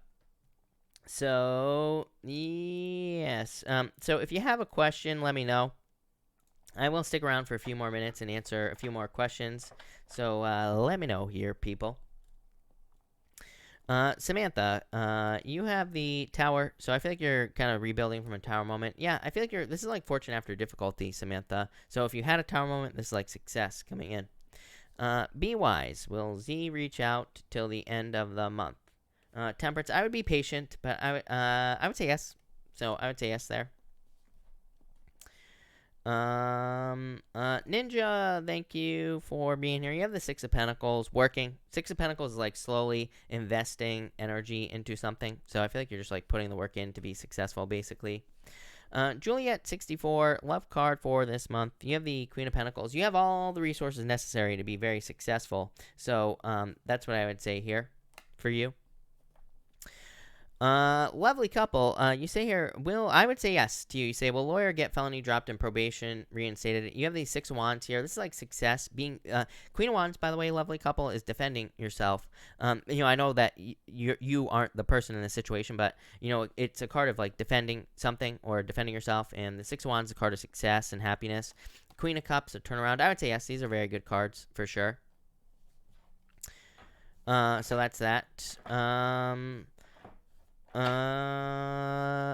So, yes. So if you have a question, let me know. I will stick around for a few more minutes and answer a few more questions. So let me know here, people. Samantha, you have the tower. So I feel like you're kind of rebuilding from a tower moment. Yeah, I feel like this is like fortune after difficulty, Samantha. So if you had a tower moment, this is like success coming in. Be wise. Will Z reach out till the end of the month? Temperance, I would be patient, but I would say yes. So I would say yes there. Ninja, thank you for being here. You have the Six of Pentacles working. Six of Pentacles is like slowly investing energy into something. So I feel like you're just like putting the work in to be successful, basically. Juliet 64, love card for this month. You have the Queen of Pentacles. You have all the resources necessary to be very successful. So that's what I would say here for you. Lovely couple. You say here, I would say yes to you. You say, will lawyer get felony dropped and probation reinstated? You have these Six of Wands here. This is like success. Being Queen of Wands, by the way, lovely couple, is defending yourself. I know that you aren't the person in this situation, but it's a card of like defending something or defending yourself. And the Six of Wands is a card of success and happiness. Queen of Cups, a turnaround. I would say yes. These are very good cards for sure. So that's that.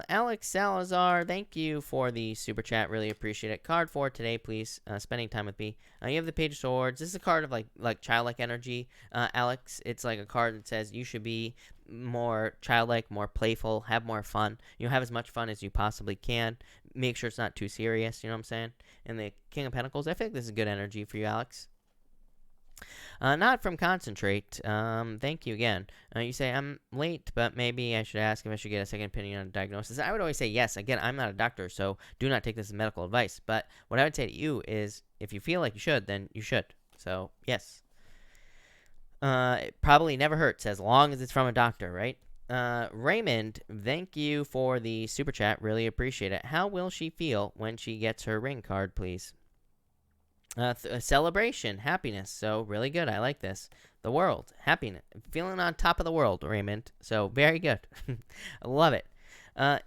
Alex Salazar, thank you for the super chat. Really appreciate it. Card for today, please. Spending time with me. You have the Page of Swords. This is a card of like childlike energy. Alex, it's like a card that says you should be more childlike, more playful, have more fun. Have as much fun as you possibly can. Make sure it's not too serious. You know what I'm saying? And the King of Pentacles, I feel like this is good energy for you, Alex. Not from Concentrate. Thank you again. You say, I'm late, but maybe I should ask if I should get a second opinion on a diagnosis. I would always say yes. Again, I'm not a doctor, so do not take this as medical advice. But what I would say to you is, if you feel like you should, then you should. So, yes. It probably never hurts as long as it's from a doctor, right? Raymond, thank you for the super chat. Really appreciate it. How will she feel when she gets her ring card, please? A celebration, happiness. So really good. I like this. The world, happiness, feeling on top of the world, Raymond. So very good. I love it.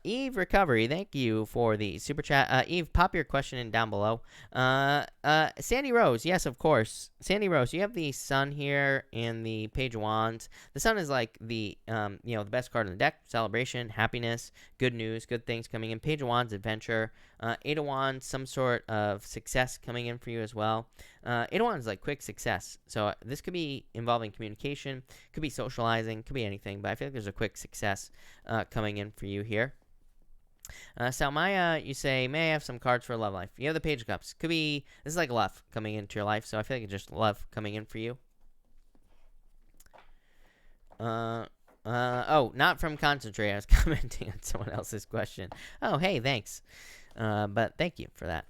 Eve Recovery, thank you for the super chat. Eve, pop your question in down below. Sandy Rose, yes, of course. Sandy Rose, you have the Sun here and the Page of Wands. The Sun is like the the best card in the deck. Celebration, happiness, good news, good things coming in. Page of Wands, adventure. Eight of Wands, some sort of success coming in for you as well. Eight of Wands is like quick success. So this could be involving communication, could be socializing, could be anything. But I feel like there's a quick success coming in for you here. Salmaya, you say, may I have some cards for love life? You have the Page of Cups. Could be, this is like love coming into your life. So I feel like it's just love coming in for you. Oh, not from Concentrate. I was commenting on someone else's question. Oh, hey, thanks. But thank you for that.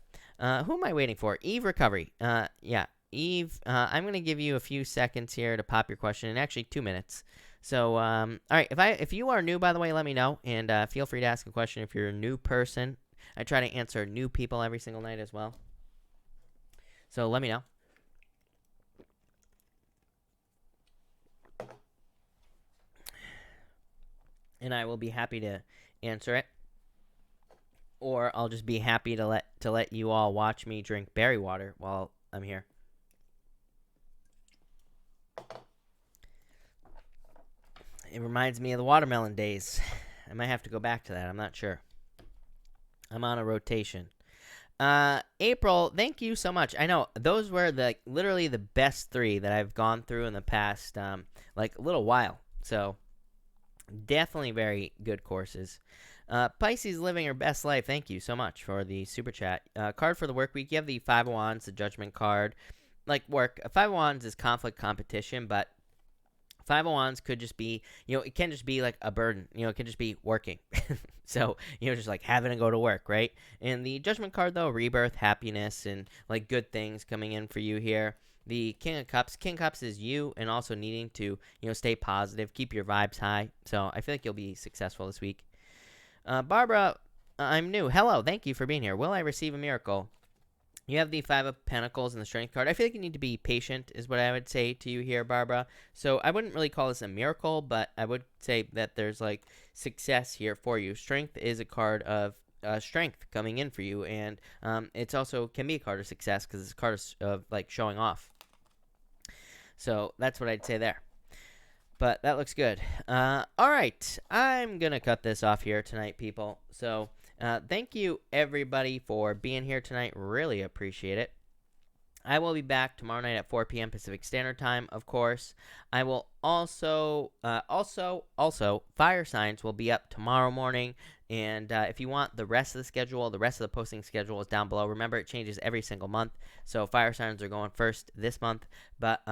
Who am I waiting for? Eve Recovery. Yeah, Eve, I'm going to give you a few seconds here to pop your question, and actually 2 minutes. So, all right, if you are new, by the way, let me know, and feel free to ask a question if you're a new person. I try to answer new people every single night as well. So let me know. And I will be happy to answer it. Or I'll just be happy to let you all watch me drink berry water while I'm here. It reminds me of the watermelon days. I might have to go back to that. I'm not sure. I'm on a rotation. April, thank you so much. I know those were literally the best 3 that I've gone through in the past little while. So definitely very good courses. Pisces living her best life. Thank you so much for the super chat. Card for the work week. You have the Five of Wands, the Judgment card. Like work. Five of Wands is conflict, competition, but Five of Wands could just be, it can just be like a burden. It can just be working. So, just like having to go to work, right? And the Judgment card, though, rebirth, happiness, and like good things coming in for you here. The King of Cups. King of Cups is you and also needing to, stay positive, keep your vibes high. So I feel like you'll be successful this week. Barbara, I'm new. Hello, thank you for being here. Will I receive a miracle? You have the Five of Pentacles and the Strength card. I feel like you need to be patient is what I would say to you here, Barbara. So I wouldn't really call this a miracle, but I would say that there's like success here for you. Strength is a card of strength coming in for you, and it's also can be a card of success because it's a card of like showing off. So that's what I'd say there. But that looks good. All right, I'm going to cut this off here tonight, people. So thank you, everybody, for being here tonight. Really appreciate it. I will be back tomorrow night at 4 p.m. Pacific Standard Time, of course. I will also, fire signs will be up tomorrow morning And if you want the rest of the schedule, the rest of the posting schedule is down below. Remember, it changes every single month. So fire signs are going first this month. But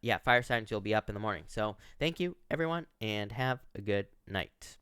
yeah, fire signs will be up in the morning. So thank you, everyone, and have a good night.